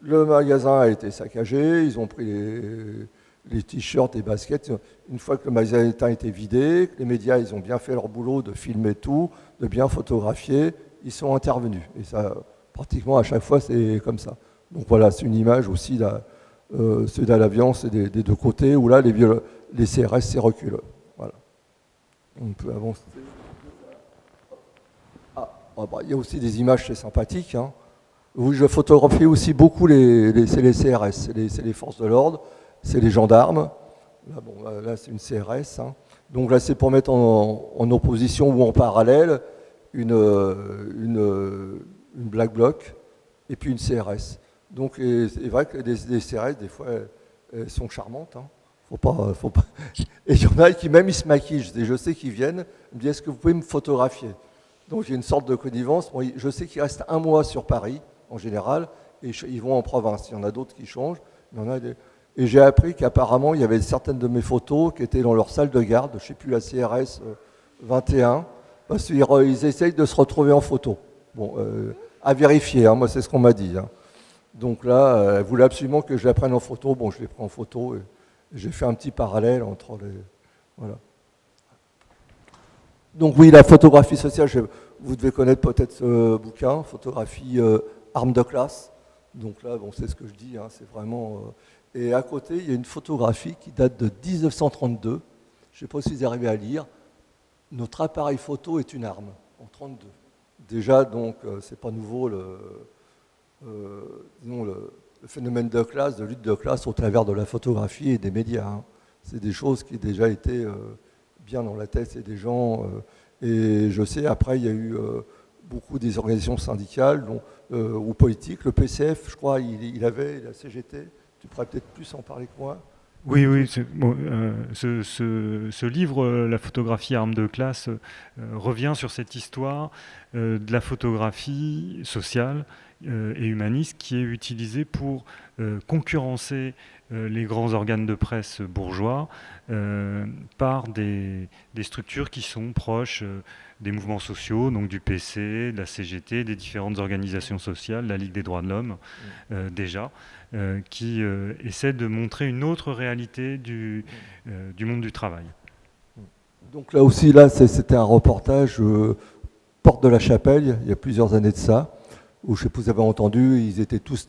Le magasin a été saccagé, ils ont pris les t-shirts et baskets. Une fois que le magasin a été vidé, que les médias ils ont bien fait leur boulot de filmer tout, de bien photographier, ils sont intervenus. Et ça, pratiquement à chaque fois, c'est comme ça. Donc voilà, c'est une image aussi, c'est de la violence des deux côtés, où là, les CRS, c'est reculent. Voilà. On peut avancer. Il y a aussi des images, c'est sympathique. Hein. Oui, je photographie aussi beaucoup c'est les CRS, c'est les forces de l'ordre, c'est les gendarmes. Là c'est une CRS. Hein. Donc là, c'est pour mettre en opposition ou en parallèle une Black Bloc et puis une CRS. Donc c'est vrai que les CRS, des fois, elles sont charmantes. Hein. Faut pas. Et il y en a qui même ils se maquillent. Je sais qu'ils viennent, ils me disent est-ce que vous pouvez me photographier? Donc j'ai une sorte de connivence. Bon, je sais qu'ils restent un mois sur Paris en général et ils vont en province. Il y en a d'autres qui changent. Il y en a des... Et j'ai appris qu'apparemment il y avait certaines de mes photos qui étaient dans leur salle de garde. Je ne sais plus, la CRS 21, parce qu'ils essayent de se retrouver en photo. Bon, à vérifier. Hein, moi c'est ce qu'on m'a dit. Hein. Donc là, elle voulait absolument que je la prenne en photo. Bon, je l'ai pris en photo. Et j'ai fait un petit parallèle entre les... Voilà. Donc oui, la photographie sociale, vous devez connaître peut-être ce bouquin, photographie arme de classe. Donc là, bon, c'est ce que je dis, hein, c'est vraiment... Et à côté, il y a une photographie qui date de 1932. Je ne sais pas si vous arrivez à lire. Notre appareil photo est une arme, en 1932. Déjà, donc, c'est pas nouveau le phénomène de classe, de lutte de classe au travers de la photographie et des médias. Hein. C'est des choses qui déjà étaient bien dans la tête des gens. Et je sais, après, il y a eu beaucoup des organisations syndicales ou politiques. Le PCF, je crois, il avait la CGT. Tu pourrais peut-être plus en parler que moi. Oui, ce livre, La photographie arme de classe, revient sur cette histoire de la photographie sociale et humaniste qui est utilisée pour concurrencer les grands organes de presse bourgeois par des structures qui sont proches des mouvements sociaux, donc du PC, de la CGT, des différentes organisations sociales, la Ligue des droits de l'homme déjà, qui essaient de montrer une autre réalité du monde du travail. Donc là aussi, c'était un reportage Porte de la Chapelle, il y a plusieurs années de ça, où je sais pas si vous avez entendu, ils étaient tous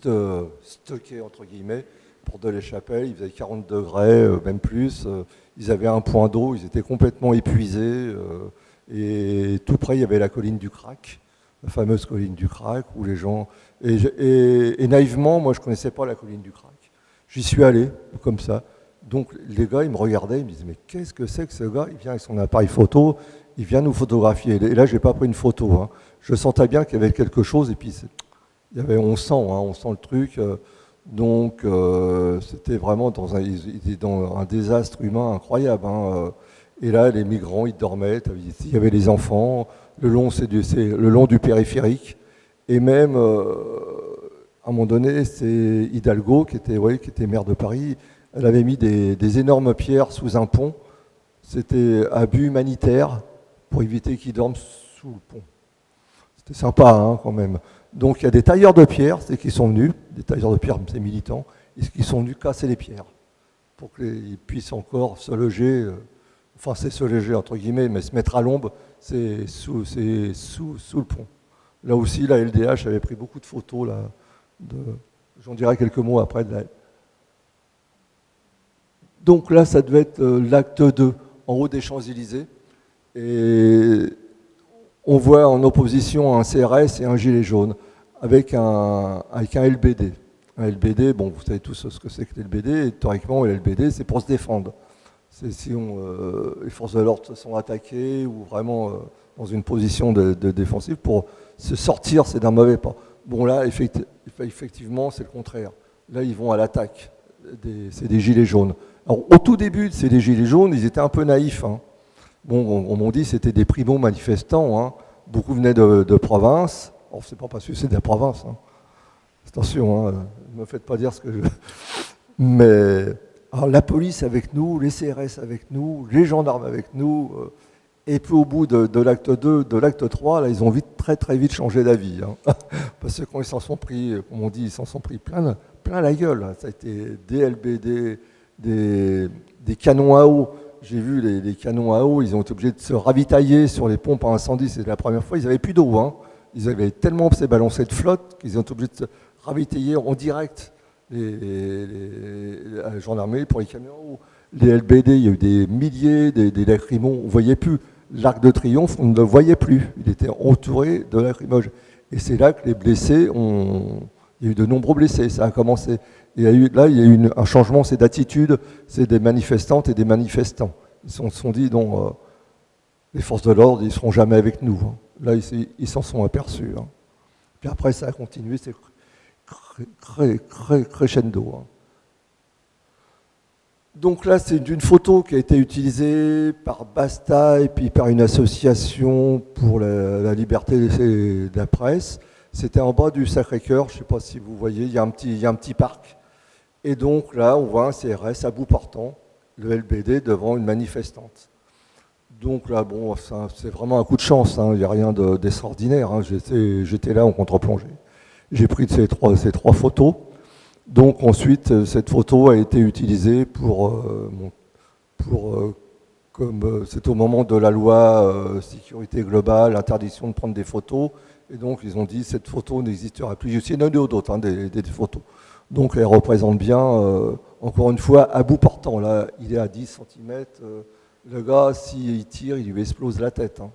stockés, entre guillemets, Porte de la Chapelle, il faisait 40 degrés, même plus, ils avaient un point d'eau, ils étaient complètement épuisés, et tout près, il y avait la colline du Crac, la fameuse colline du Crac, où les gens... Et naïvement, moi, je ne connaissais pas la colline du Crac. J'y suis allé, comme ça. Donc, les gars, ils me regardaient, ils me disaient, mais qu'est-ce que c'est que ce gars? Il vient avec son appareil photo, il vient nous photographier. Et là, je n'ai pas pris une photo. Hein. Je sentais bien qu'il y avait quelque chose, et puis on sent le truc. Donc, c'était vraiment dans un désastre humain incroyable. Hein. Et là, les migrants, ils dormaient, il y avait les enfants, le long du périphérique. Et même, à un moment donné, c'est Hidalgo, qui était maire de Paris, elle avait mis des énormes pierres sous un pont. C'était à but humanitaire, pour éviter qu'ils dorment sous le pont. C'était sympa, hein, quand même. Donc il y a des tailleurs de pierre, qui sont venus, des tailleurs de pierre, c'est militants, qui sont venus casser les pierres, pour qu'ils puissent encore se loger, enfin c'est se loger entre guillemets, mais se mettre à l'ombre, c'est sous le pont. Là aussi, la LDH avait pris beaucoup de photos, là, j'en dirai quelques mots après. Donc là, ça devait être l'acte 2, en haut des Champs-Élysées. Et on voit en opposition un CRS et un gilet jaune, avec un LBD. Un LBD, bon, vous savez tous ce que c'est que le LBD, et théoriquement, le LBD, c'est pour se défendre. C'est si les forces de l'ordre se sont attaquées, ou vraiment dans une position de défensive, pour se sortir, c'est d'un mauvais pas. Bon, là, effectivement, c'est le contraire. Là, ils vont à l'attaque. C'est des gilets jaunes. Alors, au tout début, c'est des gilets jaunes, ils étaient un peu naïfs. Hein. Bon, on m'a dit que c'était des primo-manifestants. Hein. Beaucoup venaient de province. Alors, c'est pas parce que c'est de la province. Hein. Attention, hein, ne me faites pas dire ce que je... Mais alors, la police avec nous, les CRS avec nous, les gendarmes avec nous... Et puis au bout de l'acte 2, de l'acte 3, là, ils ont très très vite changé d'avis. Hein. Parce que quand ils s'en sont pris, comme on dit, ils s'en sont pris plein la gueule. Hein. Ça a été des LBD, des canons à eau. J'ai vu les canons à eau, ils ont été obligés de se ravitailler sur les pompes à incendie. C'était la première fois, ils n'avaient plus d'eau. Hein. Ils avaient tellement ces balancés de flotte qu'ils ont été obligés de se ravitailler en direct la gendarmerie pour les camions à eau. Les LBD, il y a eu des milliers, des lacrymons, on ne voyait plus. l'Arc de Triomphe, on ne le voyait plus. Il était entouré de lacrymogènes. Et c'est là que les blessés ont... Il y a eu de nombreux blessés, ça a commencé. Et là, il y a eu un changement, c'est d'attitude, c'est des manifestantes et des manifestants. Ils se sont dit, non, les forces de l'ordre, ils ne seront jamais avec nous. Hein. Là, ils s'en sont aperçus. Hein. Puis après, ça a continué, c'est crescendo. Hein. Donc là, c'est une photo qui a été utilisée par Basta et puis par une association pour la liberté de la presse. C'était en bas du Sacré-Cœur, je ne sais pas si vous voyez, il y a un petit parc. Et donc là, on voit un CRS à bout portant, le LBD, devant une manifestante. Donc là, bon, c'est vraiment un coup de chance, hein, il n'y a rien d'extraordinaire. Hein, j'étais là en contre-plongée. J'ai pris ces trois photos. Donc ensuite, cette photo a été utilisée comme c'est au moment de la loi sécurité globale, interdiction de prendre des photos. Et donc, ils ont dit cette photo n'existera plus. Il y en a d'autres, hein, des photos. Donc, elle représente bien, encore une fois, à bout portant. Là, il est à 10 cm. Le gars, s'il tire, il lui explose la tête. Hein.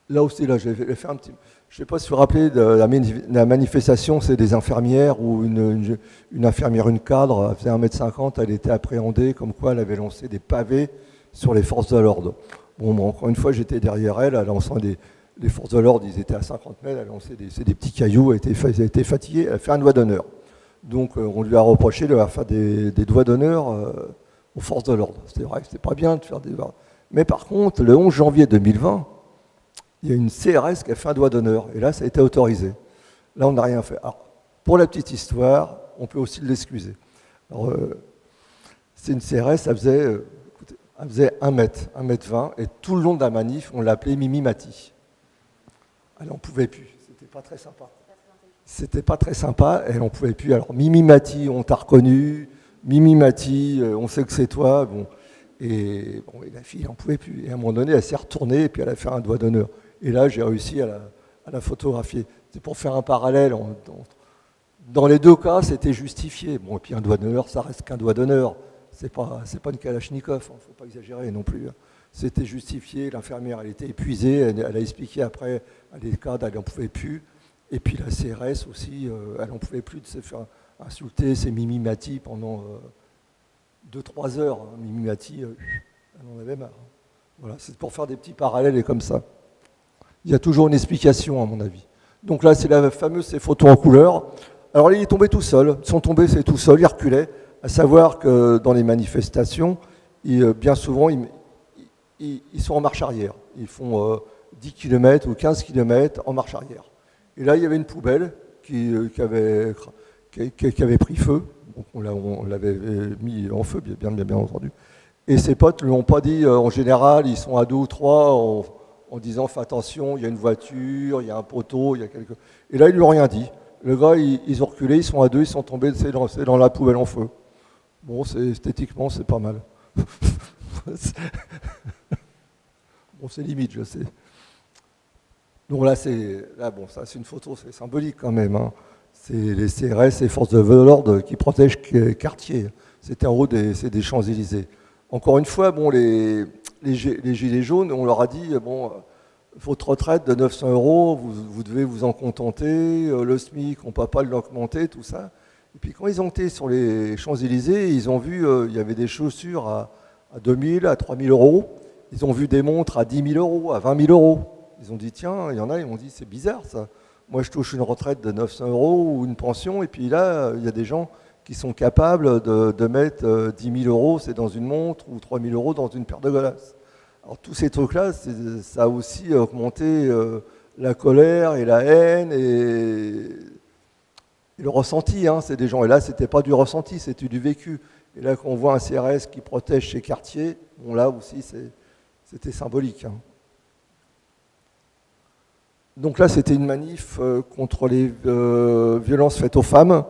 Là aussi, là, j'ai fait un petit... Je ne sais pas si vous vous rappelez de la manifestation, c'est des infirmières où une infirmière, une cadre, elle faisait 1,50 m, elle était appréhendée, comme quoi elle avait lancé des pavés sur les forces de l'ordre. Bon, encore une fois, j'étais derrière elle, elle lançait les forces de l'ordre, ils étaient à 50 mètres, elle lançait des petits cailloux, elle était fatiguée, elle a fait un doigt d'honneur. Donc on lui a reproché de faire des doigts d'honneur aux forces de l'ordre. C'était vrai que c'était pas bien de faire des doigts. Mais par contre, le 11 janvier 2020, il y a une CRS qui a fait un doigt d'honneur, et là, ça a été autorisé. Là, on n'a rien fait. Alors, pour la petite histoire, on peut aussi l'excuser. Alors, c'est une CRS, elle faisait 1 mètre, 1,20 m, et tout le long de la manif, on l'appelait Mimi Mati. Elle n'en pouvait plus, c'était pas très sympa. C'était pas très sympa, elle n'en pouvait plus. Alors, Mimi Mati, on t'a reconnu, Mimi Mati, on sait que c'est toi. Bon. Et la fille, elle n'en pouvait plus. Et à un moment donné, elle s'est retournée, et puis elle a fait un doigt d'honneur. Et là, j'ai réussi à la photographier. C'est pour faire un parallèle. Dans les deux cas, c'était justifié. Bon, et puis un doigt d'honneur, ça reste qu'un doigt d'honneur. C'est pas une Kalachnikov, il ne faut pas exagérer non plus. C'était justifié, l'infirmière, elle était épuisée, elle a expliqué après à des cadres, elle n'en pouvait plus. Et puis la CRS aussi, elle n'en pouvait plus de se faire insulter, c'est Mimi Mati pendant 2-3 heures. Hein. Mimi Mati, elle en avait marre. Voilà, c'est pour faire des petits parallèles et comme ça. Il y a toujours une explication, à mon avis. Donc là, c'est la fameuse ces photos en couleur. Alors, il est tombé tout seul. Ils sont tombés, c'est tout seul, ils reculaient. À savoir que dans les manifestations, bien souvent, ils sont en marche arrière. Ils font 10 km ou 15 km en marche arrière. Et là, il y avait une poubelle qui avait pris feu. Donc on l'avait mis en feu, bien entendu. Et ses potes ne lui ont pas dit, en général, ils sont à 2 ou 3, en disant, fais attention, il y a une voiture, il y a un poteau, il y a quelque... Et là, ils lui ont rien dit. Le gars, ils ont reculé, ils sont à 2, ils sont tombés dans la poubelle en feu. Bon, esthétiquement, c'est pas mal. Bon, c'est limite, je sais. Donc là, ça, c'est une photo, c'est symbolique quand même. Hein. C'est les CRS, les forces de l'ordre qui protègent quartier. C'était en haut des Champs-Élysées. Encore une fois, bon, les gilets jaunes, on leur a dit, bon, votre retraite de 900 €, vous devez vous en contenter, le SMIC, on ne peut pas l'augmenter, tout ça. Et puis quand ils ont été sur les Champs-Élysées, ils ont vu, il y avait des chaussures à 2 000, à 3 000 €. Ils ont vu des montres à 10 000 €, à 20 000 €. Ils ont dit, tiens, il y en a, ils m'ont dit, c'est bizarre ça. Moi, je touche une retraite de 900 € ou une pension, et puis là, il y a des gens qui sont capables de mettre 10 000 €, c'est dans une montre, ou 3 000 € dans une paire de glaces. Alors tous ces trucs-là, ça a aussi augmenté la colère et la haine et le ressenti. Hein, c'est des gens. Et là, c'était pas du ressenti, c'était du vécu. Et là, quand on voit un CRS qui protège ses quartiers, bon là aussi, c'était symbolique. Hein. Donc là, c'était une manif contre les violences faites aux femmes.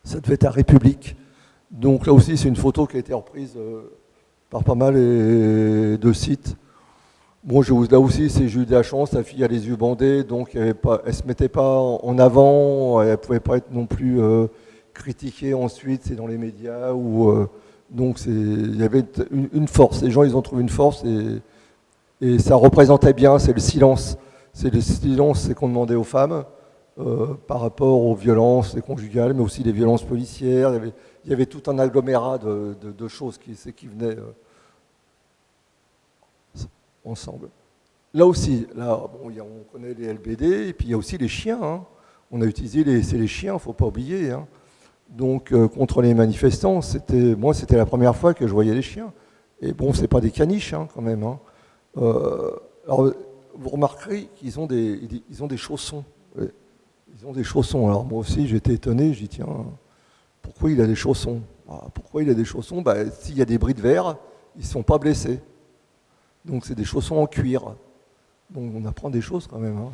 Ça devait être à République. Donc là aussi, c'est une photo qui a été reprise par pas mal de sites. Bon, là aussi, j'ai eu de la chance, la fille a les yeux bandés, donc elle ne se mettait pas en avant, elle ne pouvait pas être non plus critiquée ensuite, c'est dans les médias, ou Donc il y avait une force. Les gens, ils ont trouvé une force et ça représentait bien, c'est le silence. C'est le silence qu'on demandait aux femmes par rapport aux violences conjugales, mais aussi les violences policières. Il y avait tout un agglomérat de choses qui venaient ensemble. Là aussi, on connaît les LBD, et puis il y a aussi les chiens. Hein. On a utilisé c'est les chiens, il ne faut pas oublier. Hein. Donc, contre les manifestants, c'était la première fois que je voyais les chiens. Et bon, ce n'est pas des caniches, hein, quand même. Hein. Alors, vous remarquerez qu'ils ont des chaussons. Ils ont des chaussons. Alors, moi aussi, j'étais étonné. Je dis, tiens, pourquoi il a des chaussons? Pourquoi il a des chaussons? S'il y a des bris de verre, ils ne sont pas blessés. Donc, c'est des chaussons en cuir. Donc, on apprend des choses quand même. Hein.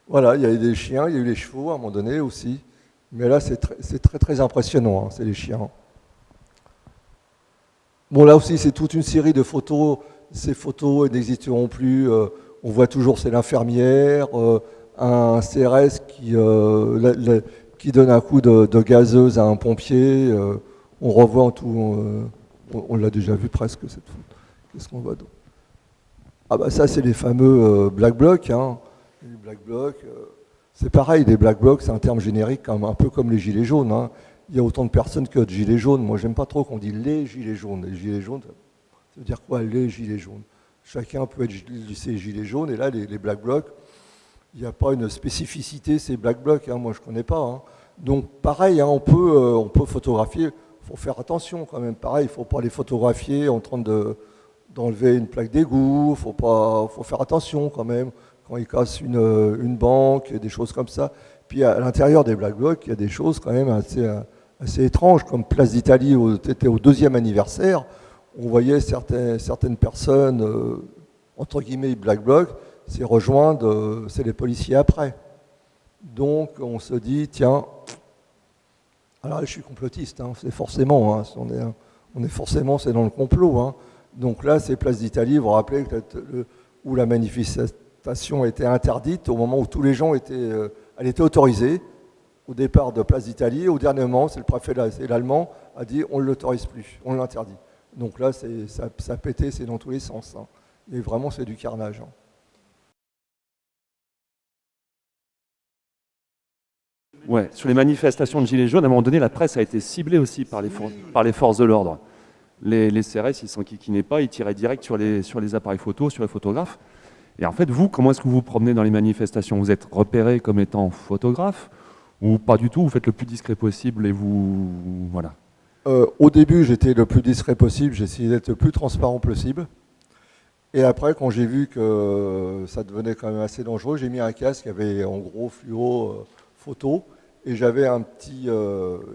Voilà, il y a eu des chiens, il y a eu les chevaux à un moment donné aussi. Mais là, c'est très, très impressionnant, hein, c'est les chiens. Bon, là aussi, c'est toute une série de photos. Ces photos n'existeront plus. On voit toujours, c'est l'infirmière, un CRS qui donne un coup de gazeuse à un pompier. On revoit en tout. On l'a déjà vu presque, cette photo. Qu'est-ce qu'on voit d'autre? Ça, c'est les fameux Black Blocs. Hein. Les Black Blocs, c'est pareil, les Black Blocs, c'est un terme générique, un peu comme les gilets jaunes. Hein. Il y a autant de personnes que de gilets jaunes. Moi, j'aime pas trop qu'on dise les gilets jaunes. Les gilets jaunes, ça veut dire quoi, les gilets jaunes? Chacun peut être ces gilets jaunes, et là, les Black Blocs, il n'y a pas une spécificité, ces Black Blocs, hein, moi je ne connais pas. Hein. Donc pareil, hein, on peut photographier, il faut faire attention quand même. Pareil, il ne faut pas les photographier en train d'enlever une plaque d'égout, faut faire attention quand même, quand ils cassent une banque, des choses comme ça. Puis à l'intérieur des Black Blocs, il y a des choses quand même assez étranges, comme Place d'Italie, c'était au 2e anniversaire. On voyait certaines personnes, entre guillemets, Black Bloc, c'est rejoindre, c'est les policiers après. Donc on se dit, tiens, alors je suis complotiste, hein, c'est forcément, hein, on est forcément, c'est dans le complot. Hein. Donc là, c'est Place d'Italie, vous vous rappelez, où la manifestation était interdite, au moment où tous les gens elle était autorisée, au départ de Place d'Italie, au dernier moment, c'est le préfet et l'Allemand a dit, on ne l'autorise plus, on l'interdit. Donc là, ça a pété, c'est dans tous les sens. Hein. Et vraiment, c'est du carnage. Hein. Ouais, sur les manifestations de Gilets jaunes, à un moment donné, la presse a été ciblée aussi par les forces de l'ordre. Les CRS, ils s'enquiquinaient pas, ils tiraient direct sur les appareils photos, sur les photographes. Et en fait, vous, comment est-ce que vous vous promenez dans les manifestations? Vous êtes repéré comme étant photographe ou pas du tout? Vous faites le plus discret possible et vous... Voilà. Au début, j'étais le plus discret possible, j'essayais d'être le plus transparent possible. Et après, quand j'ai vu que ça devenait quand même assez dangereux, j'ai mis un casque qui avait en gros fluo photo. Et j'avais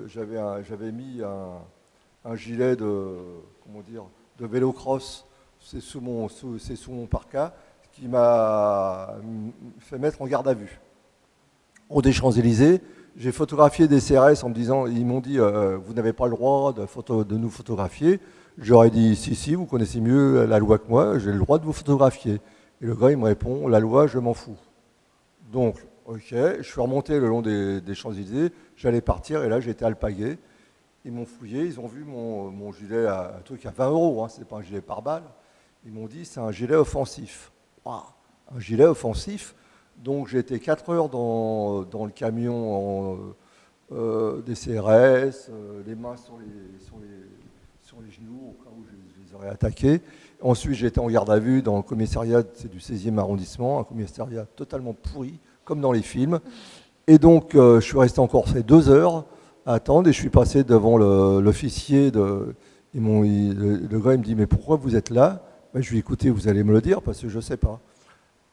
j'avais mis un gilet de vélo-cross, c'est sous mon parka, qui m'a fait mettre en garde à vue. Au des Champs-Élysées, j'ai photographié des CRS en me disant, ils m'ont dit, vous n'avez pas le droit de nous photographier. J'aurais dit, si, vous connaissez mieux la loi que moi, j'ai le droit de vous photographier. Et le gars, il me répond, la loi, je m'en fous. Donc, ok, je suis remonté le long des Champs-Élysées, j'allais partir, et là, j'étais alpagué. Ils m'ont fouillé, ils ont vu mon gilet, un truc à 20 €, hein, c'est pas un gilet par balle. Ils m'ont dit, c'est un gilet offensif. Wow, un gilet offensif. Donc j'ai été 4 heures dans le camion des CRS, les mains sur les genoux au cas où je les aurais attaqués. Ensuite j'ai été en garde à vue dans le commissariat, c'est du 16e arrondissement, un commissariat totalement pourri, comme dans les films. Et donc je suis resté encore ces 2 heures à attendre et je suis passé devant l'officier. Le gars il me dit, mais pourquoi vous êtes là? Je lui ai dit, écoutez, vous allez me le dire parce que je ne sais pas.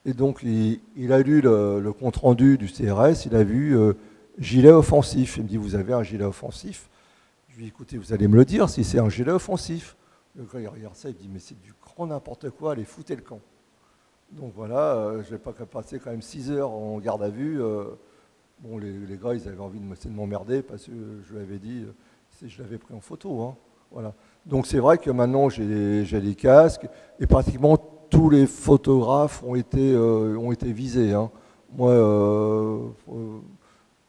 Et donc, il a lu le compte-rendu du CRS, il a vu gilet offensif. Il me dit, vous avez un gilet offensif? Je lui ai dit, écoutez, vous allez me le dire si c'est un gilet offensif. Le gars, il regarde ça, il dit, mais c'est du grand n'importe quoi, allez, foutez le camp. Donc voilà, je n'ai pas passé quand même 6 heures en garde à vue. Bon, les gars, ils avaient envie de m'emmerder parce que je leur avais dit, je l'avais pris en photo. Hein, voilà. Donc c'est vrai que maintenant, j'ai des casques et pratiquement tous les photographes ont été visés. Hein. Moi,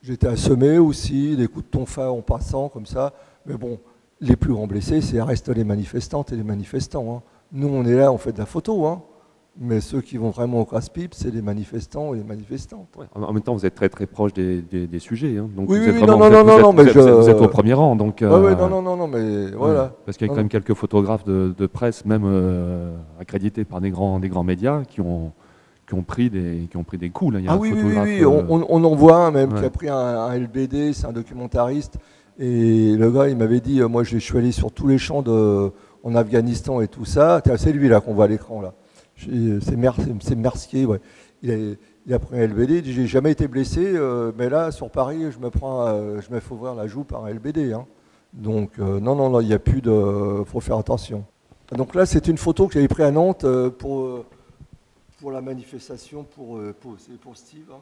J'étais assommé aussi, des coups de tonfa en passant, comme ça. Mais bon, les plus grands blessés, c'est restent les manifestantes et les manifestants. Hein. Nous, on est là, on fait de la photo. Hein. Mais ceux qui vont vraiment au casse-pipe, c'est les manifestants et les manifestantes. Ouais, en même temps, vous êtes très très proche des sujets. Hein. Donc Oui, vous êtes oui, vraiment, vous êtes au premier rang. Donc, non, mais voilà. Ouais, parce qu'il y a quand même quelques photographes de presse, même accrédités par des grands médias, qui ont pris des coups. Là. Il y a un photographe, oui. On en voit un même ouais. qui a pris un LBD, c'est un documentariste. Et le gars, il m'avait dit, moi je suis allé sur tous les champs en Afghanistan et tout ça. C'est lui là qu'on voit à l'écran là. C'est Mercier, ouais. Il a pris un LBD, il dit j'ai jamais été blessé, mais là sur Paris je me fais ouvrir la joue par un LBD. Hein. Donc non, il n'y a plus de. Faut faire attention. Donc là c'est une photo que j'avais prise à Nantes pour la manifestation pour Steve. Hein.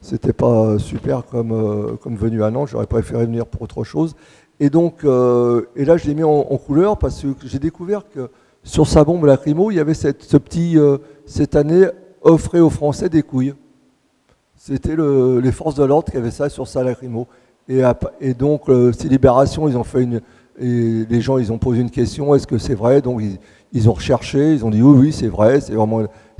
C'était pas super comme venu à Nantes, j'aurais préféré venir pour autre chose. Et donc et là je l'ai mis en couleur parce que j'ai découvert que sur sa bombe lacrymo, il y avait cette année, offrait aux Français des couilles. C'était les forces de l'ordre qui avaient ça sur sa lacrymo. Et donc, ces libérations, ils ont fait et les gens, ils ont posé une question, est-ce que c'est vrai? Donc, ils ont recherché, ils ont dit oui, c'est vrai, c'est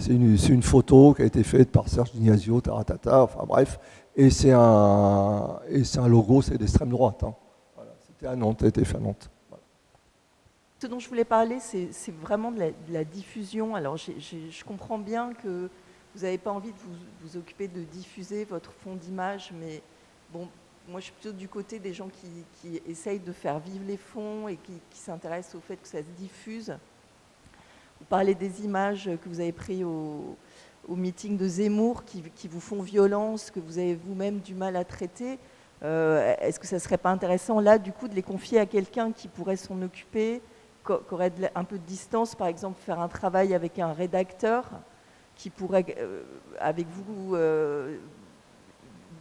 une photo qui a été faite par Serge Dignazio, taratata, enfin bref. Et c'est un logo, c'est d'extrême droite. Hein. Voilà, c'était à Nantes, ça a été fait à Nantes. Ce dont je voulais parler, c'est vraiment de la diffusion. Alors, je comprends bien que vous n'avez pas envie de vous occuper de diffuser votre fond d'image, mais bon, moi, je suis plutôt du côté des gens qui essayent de faire vivre les fonds et qui s'intéressent au fait que ça se diffuse. Vous parlez des images que vous avez prises au meeting de Zemmour qui vous font violence, que vous avez vous-même du mal à traiter. Est-ce que ça ne serait pas intéressant, là, du coup, de les confier à quelqu'un qui pourrait s'en occuper, qui aurait un peu de distance, par exemple, faire un travail avec un rédacteur qui pourrait, avec vous,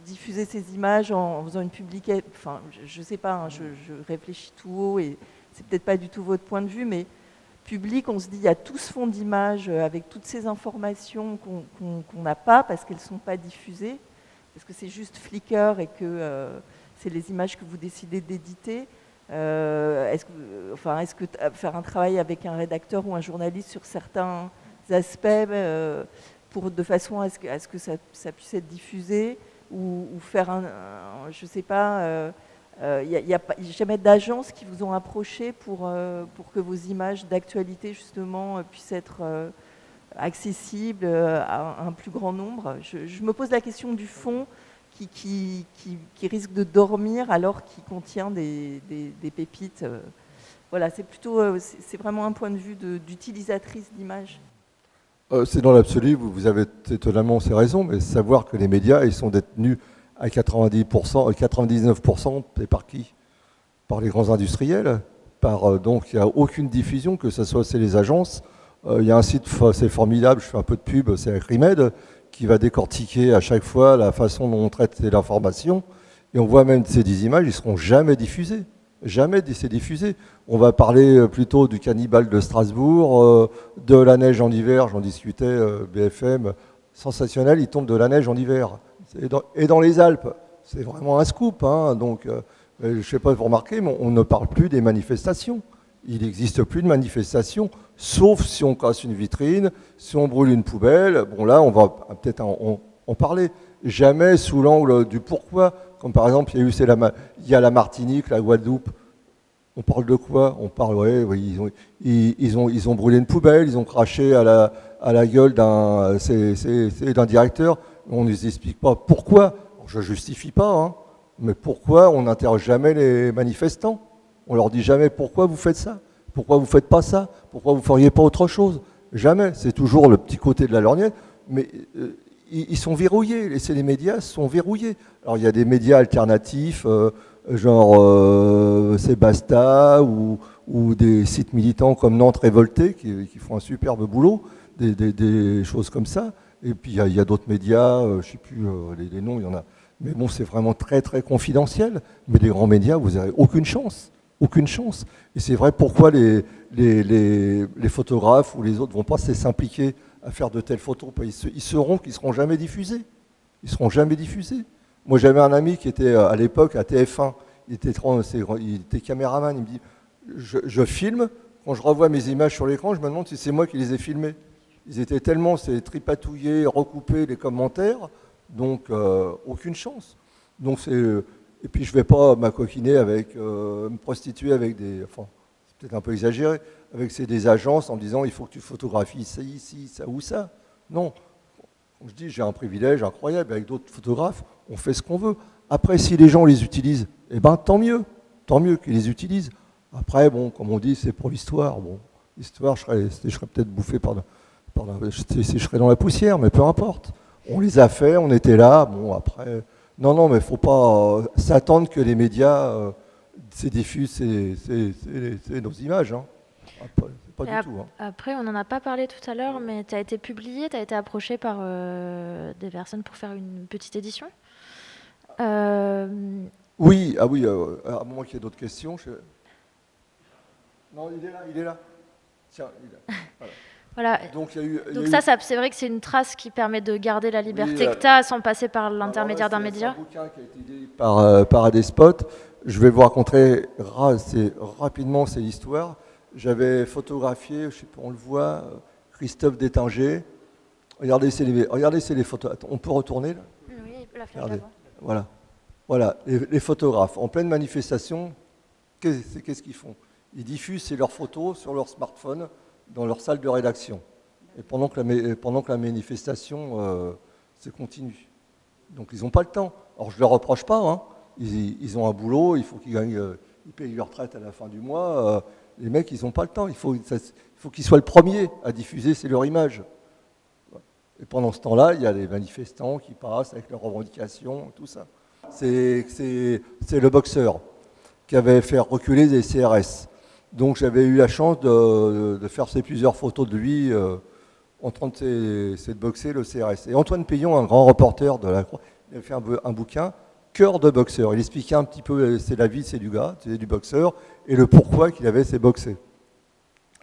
diffuser ces images en faisant une publication. Enfin, je ne sais pas, hein, je réfléchis tout haut et c'est peut-être pas du tout votre point de vue, mais public, on se dit, il y a tout ce fond d'images avec toutes ces informations qu'on n'a pas parce qu'elles ne sont pas diffusées, parce que c'est juste Flickr et que c'est les images que vous décidez d'éditer. Est-ce que faire un travail avec un rédacteur ou un journaliste sur certains aspects de façon à ce que ça puisse être diffusé ou faire je ne sais pas, il n'y a jamais d'agences qui vous ont approché pour que vos images d'actualité justement puissent être accessibles à un plus grand nombre. Je me pose la question du fond qui risque de dormir alors qu'il contient des pépites. Voilà, c'est vraiment un point de vue d'utilisatrice d'images. C'est dans l'absolu, vous avez étonnamment ces raisons, mais savoir que les médias, ils sont détenus à 90%, 99%, et par qui? Par les grands industriels. Donc il n'y a aucune diffusion, que ce soit c'est les agences. Il y a un site, c'est formidable, je fais un peu de pub, c'est Acrimed, qui va décortiquer à chaque fois la façon dont on traite l'information. Et on voit même ces 10 images, ils ne seront jamais diffusés. Jamais c'est diffusé. On va parler plutôt du cannibale de Strasbourg, de la neige en hiver, j'en discutais, BFM, sensationnel, il tombe de la neige en hiver. Et dans les Alpes, c'est vraiment un scoop. Hein, donc, je ne sais pas si vous remarquez, mais on ne parle plus des manifestations. Il n'existe plus de manifestations, sauf si on casse une vitrine, si on brûle une poubelle. Bon là, on va peut-être en parler. Jamais sous l'angle du pourquoi. Comme par exemple, il y a la Martinique, la Guadeloupe. On parle de quoi? On parle, ils ont brûlé une poubelle, ils ont craché à la gueule d'un directeur. On ne nous explique pas pourquoi. Je ne justifie pas, hein, mais pourquoi on n'interroge jamais les manifestants? On leur dit jamais pourquoi vous faites ça, pourquoi vous ne faites pas ça, pourquoi vous ne feriez pas autre chose. Jamais. C'est toujours le petit côté de la lorgnette. Mais ils sont verrouillés. Les médias sont verrouillés. Alors il y a des médias alternatifs, genre c'est Basta ou des sites militants comme Nantes Révoltée qui font un superbe boulot, des choses comme ça. Et puis il y a d'autres médias, je ne sais plus les noms, il y en a. Mais bon, c'est vraiment très très confidentiel. Mais les grands médias, vous n'avez aucune chance. Aucune chance. Et c'est vrai, pourquoi les photographes ou les autres ne vont pas s'impliquer à faire de telles photos? Ils seront jamais diffusés. Ils ne seront jamais diffusés. Moi, j'avais un ami qui était à l'époque à TF1, il était caméraman, il me dit, je filme, quand je revois mes images sur l'écran, je me demande si c'est moi qui les ai filmés. Ils étaient tellement tripatouillés, recoupés, les commentaires, donc aucune chance. Donc et puis je ne vais pas m'acoquiner avec, me prostituer avec enfin, c'est peut-être un peu exagéré, avec des agences en me disant il faut que tu photographies ici, ça ou ça. Non. Comme je dis, j'ai un privilège incroyable. Avec d'autres photographes, on fait ce qu'on veut. Après, si les gens les utilisent, eh ben, tant mieux qu'ils les utilisent. Après, bon, comme on dit, c'est pour l'histoire. Bon, l'histoire, je serais peut-être bouffé je serais dans la poussière, mais peu importe. On les a fait, on était là. Bon, après, non, mais il ne faut pas s'attendre que les médias diffusent nos images. Hein. Après, pas du tout. Hein. Après, on n'en a pas parlé tout à l'heure, mais tu as été publié, tu as été approché par des personnes pour faire une petite édition. Oui, à moins qu'il y ait d'autres questions. Non, il est là. Tiens, il est là. Voilà. Donc, c'est vrai que c'est une trace qui permet de garder la liberté que tu as sans passer par l'intermédiaire d'un média. C'est un bouquin qui a été édité par Adespot. Je vais vous raconter rapidement, c'est l'histoire. J'avais photographié, je ne sais pas, on le voit, Christophe Détinger. Regardez, c'est les photos. Attends, on peut retourner là ? Oui, la flèche d'avant. Voilà, les photographes. En pleine manifestation, qu'est-ce qu'ils font ? Ils diffusent leurs photos sur leur smartphone dans leur salle de rédaction. Et pendant que la manifestation se continue. Donc ils n'ont pas le temps. Alors je ne leur reproche pas. Hein. Ils ont un boulot, il faut qu'ils gagnent, ils payent leur retraite à la fin du mois. Les mecs, ils n'ont pas le temps. Il faut qu'ils soient le premier à diffuser leur image. Et pendant ce temps-là, il y a les manifestants qui passent avec leurs revendications, tout ça. C'est le boxeur qui avait fait reculer les CRS. Donc j'avais eu la chance de faire plusieurs photos de lui en train de boxer le CRS. Et Antoine Payon, un grand reporter de la Croix, il a fait un bouquin, Cœur de boxeur. Il expliquait un petit peu, c'est la vie, c'est du gars, c'est du boxeur, et le pourquoi qu'il avait ces boxés.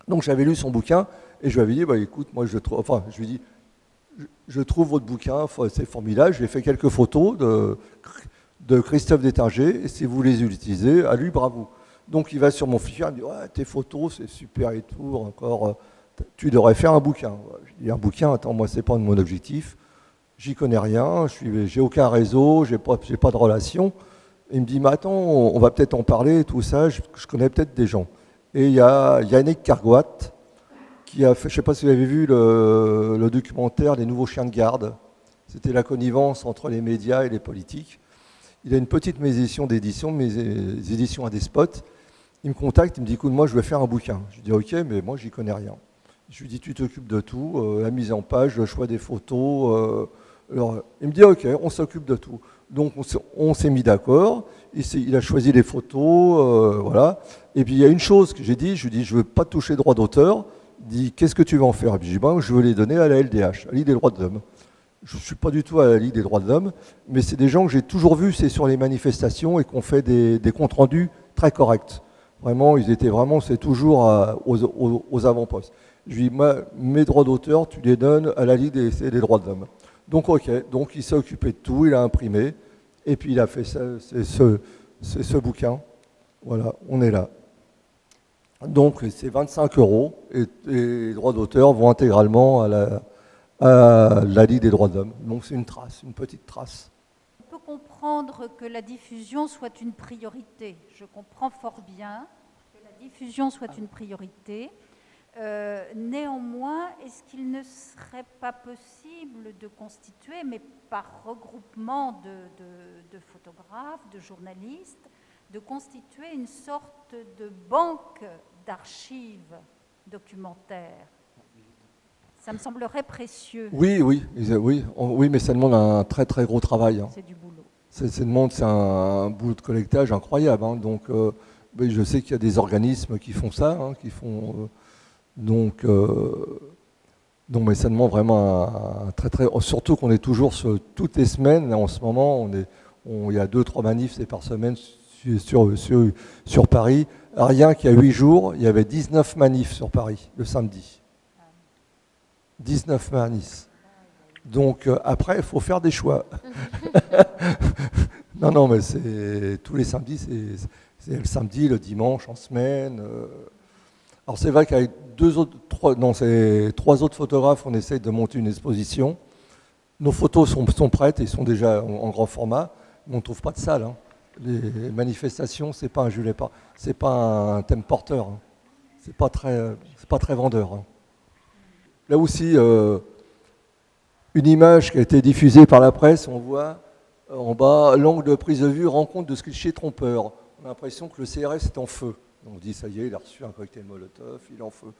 Donc j'avais lu son bouquin, et je lui avais dit, bah, écoute, moi je lui ai dit, je trouve votre bouquin, c'est formidable, je lui ai fait quelques photos de Christophe Détinger, et si vous les utilisez, à lui, bravo. Donc il va sur mon fichier, il me dit ouais, tes photos, c'est super et tout, encore, tu devrais faire un bouquin. Je dis un bouquin, attends, moi c'est pas mon objectif, j'y connais rien, j'ai aucun réseau, j'ai pas de relation. Et il me dit mais attends, on va peut-être en parler, tout ça, je connais peut-être des gens. Et il y a Yannick Cargoat qui a fait, je sais pas si vous avez vu le documentaire des nouveaux chiens de garde. C'était la connivence entre les médias et les politiques. Il a une petite maison d'édition, mes éditions Adespot. Il me contacte, il me dit écoute, moi je vais faire un bouquin. Je lui dis ok, mais moi j'y connais rien. Je lui dis tu t'occupes de tout, la mise en page, le choix des photos. Alors, il me dit ok, on s'occupe de tout. Donc on s'est mis d'accord, il a choisi les photos, voilà. Et puis il y a une chose que j'ai dit, je lui dis je ne veux pas toucher droit d'auteur. Il dit qu'est-ce que tu veux en faire? Et puis je dis ben, je veux les donner à la LDH, à la Ligue des droits de l'homme. Je ne suis pas du tout à la Ligue des droits de l'homme, mais c'est des gens que j'ai toujours vus, c'est sur les manifestations et qu'on fait des comptes rendus très corrects. Vraiment, c'est toujours aux avant-postes. Je lui dis, mes droits d'auteur, tu les donnes à la Ligue des droits de l'homme. Donc, ok, donc il s'est occupé de tout, il a imprimé, et puis il a fait ce bouquin. Voilà, on est là. Donc, c'est 25 € et les droits d'auteur vont intégralement à la Ligue des droits de l'homme. Donc, c'est une petite trace. On peut comprendre que la diffusion soit une priorité. Je comprends fort bien que la diffusion soit une priorité. Néanmoins, est-ce qu'il ne serait pas possible de constituer, mais par regroupement de photographes, de journalistes, de constituer une sorte de banque d'archives documentaires? Ça me semblerait précieux. Oui, mais ça demande un très très gros travail. Hein. C'est du boulot. C'est un boulot de collectage incroyable. Hein. Donc, je sais qu'il y a des organismes qui font ça, hein, mais ça demande vraiment un très très. Surtout qu'on est toujours toutes les semaines. Là, en ce moment, il y a 2-3 manifs par semaine sur Paris. Rien qu'il y a 8 jours, il y avait 19 manifs sur Paris le samedi. 19 manifs. Donc après, il faut faire des choix. Non, mais c'est tous les samedis, c'est le samedi, le dimanche, en semaine. Alors c'est vrai qu'avec trois autres photographes, on essaye de monter une exposition. Nos photos sont prêtes et sont déjà en grand format, mais on ne trouve pas de salle. Hein. Les manifestations, c'est pas un thème porteur. Hein. C'est pas très vendeur. Hein. Là aussi, une image qui a été diffusée par la presse, on voit en bas l'angle de prise de vue rencontre de ce cliché trompeur. On a l'impression que le CRS est en feu. On dit ça y est, il a reçu un cocktail Molotov, il est en feu.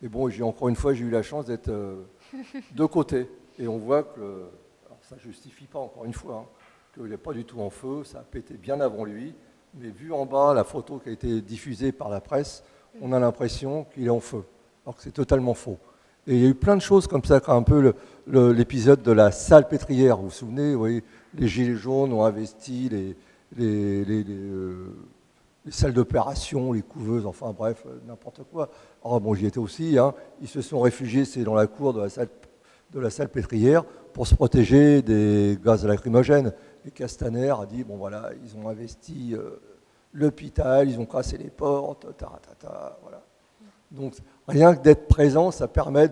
Et bon, encore une fois, j'ai eu la chance d'être de côté. Et on voit que, alors ça ne justifie pas encore une fois, hein, qu'il n'est pas du tout en feu, ça a pété bien avant lui. Mais vu en bas, la photo qui a été diffusée par la presse, on a l'impression qu'il est en feu. Alors que c'est totalement faux. Et il y a eu plein de choses comme ça, comme un peu l'épisode de la salpêtrière. Vous vous souvenez, vous voyez, les gilets jaunes ont investi les salles d'opération, les couveuses, enfin bref, n'importe quoi. Alors bon, j'y étais aussi, hein. Ils se sont réfugiés, c'est dans la cour de la salpêtrière, pour se protéger des gaz lacrymogènes. Et Castaner a dit, bon voilà, ils ont investi l'hôpital, ils ont cassé les portes, voilà. Donc rien que d'être présent, ça permet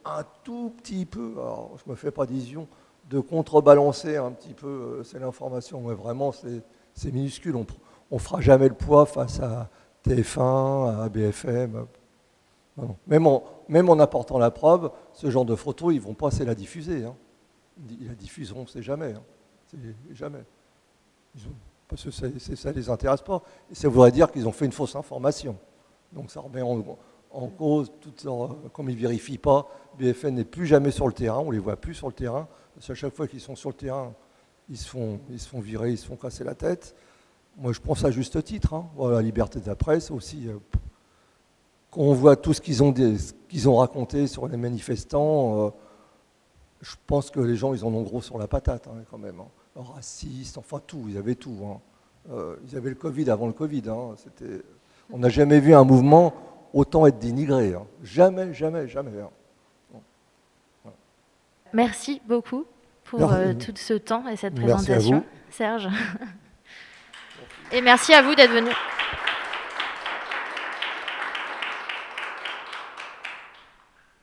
un tout petit peu, alors je ne me fais pas d'illusions, de contrebalancer un petit peu c'est l'information, mais vraiment c'est minuscule. On ne fera jamais le poids face à TF1, à BFM. Non. Même en apportant la preuve, ce genre de photos, ils ne vont pas assez la diffuser. Hein. Ils la diffuseront, c'est jamais. Hein. C'est jamais. Parce que ça ne les intéresse pas. Et ça voudrait dire qu'ils ont fait une fausse information. Donc ça remet en cause, comme ils ne vérifient pas, BFM n'est plus jamais sur le terrain, on ne les voit plus sur le terrain. Parce qu'à chaque fois qu'ils sont sur le terrain, ils se font virer, ils se font casser la tête. Moi, je pense à juste titre. Hein. Voilà, la liberté de la presse aussi. Quand on voit tout ce qu'ils ont raconté sur les manifestants, je pense que les gens, ils en ont gros sur la patate, hein, quand même. Hein. Racistes, enfin tout, ils avaient tout. Hein. Ils avaient le Covid avant le Covid. Hein. On n'a jamais vu un mouvement autant être dénigré. Hein. Jamais, jamais, jamais. Hein. Bon. Voilà. Merci beaucoup pour tout ce temps et cette Merci présentation, Serge. Et merci à vous d'être venu.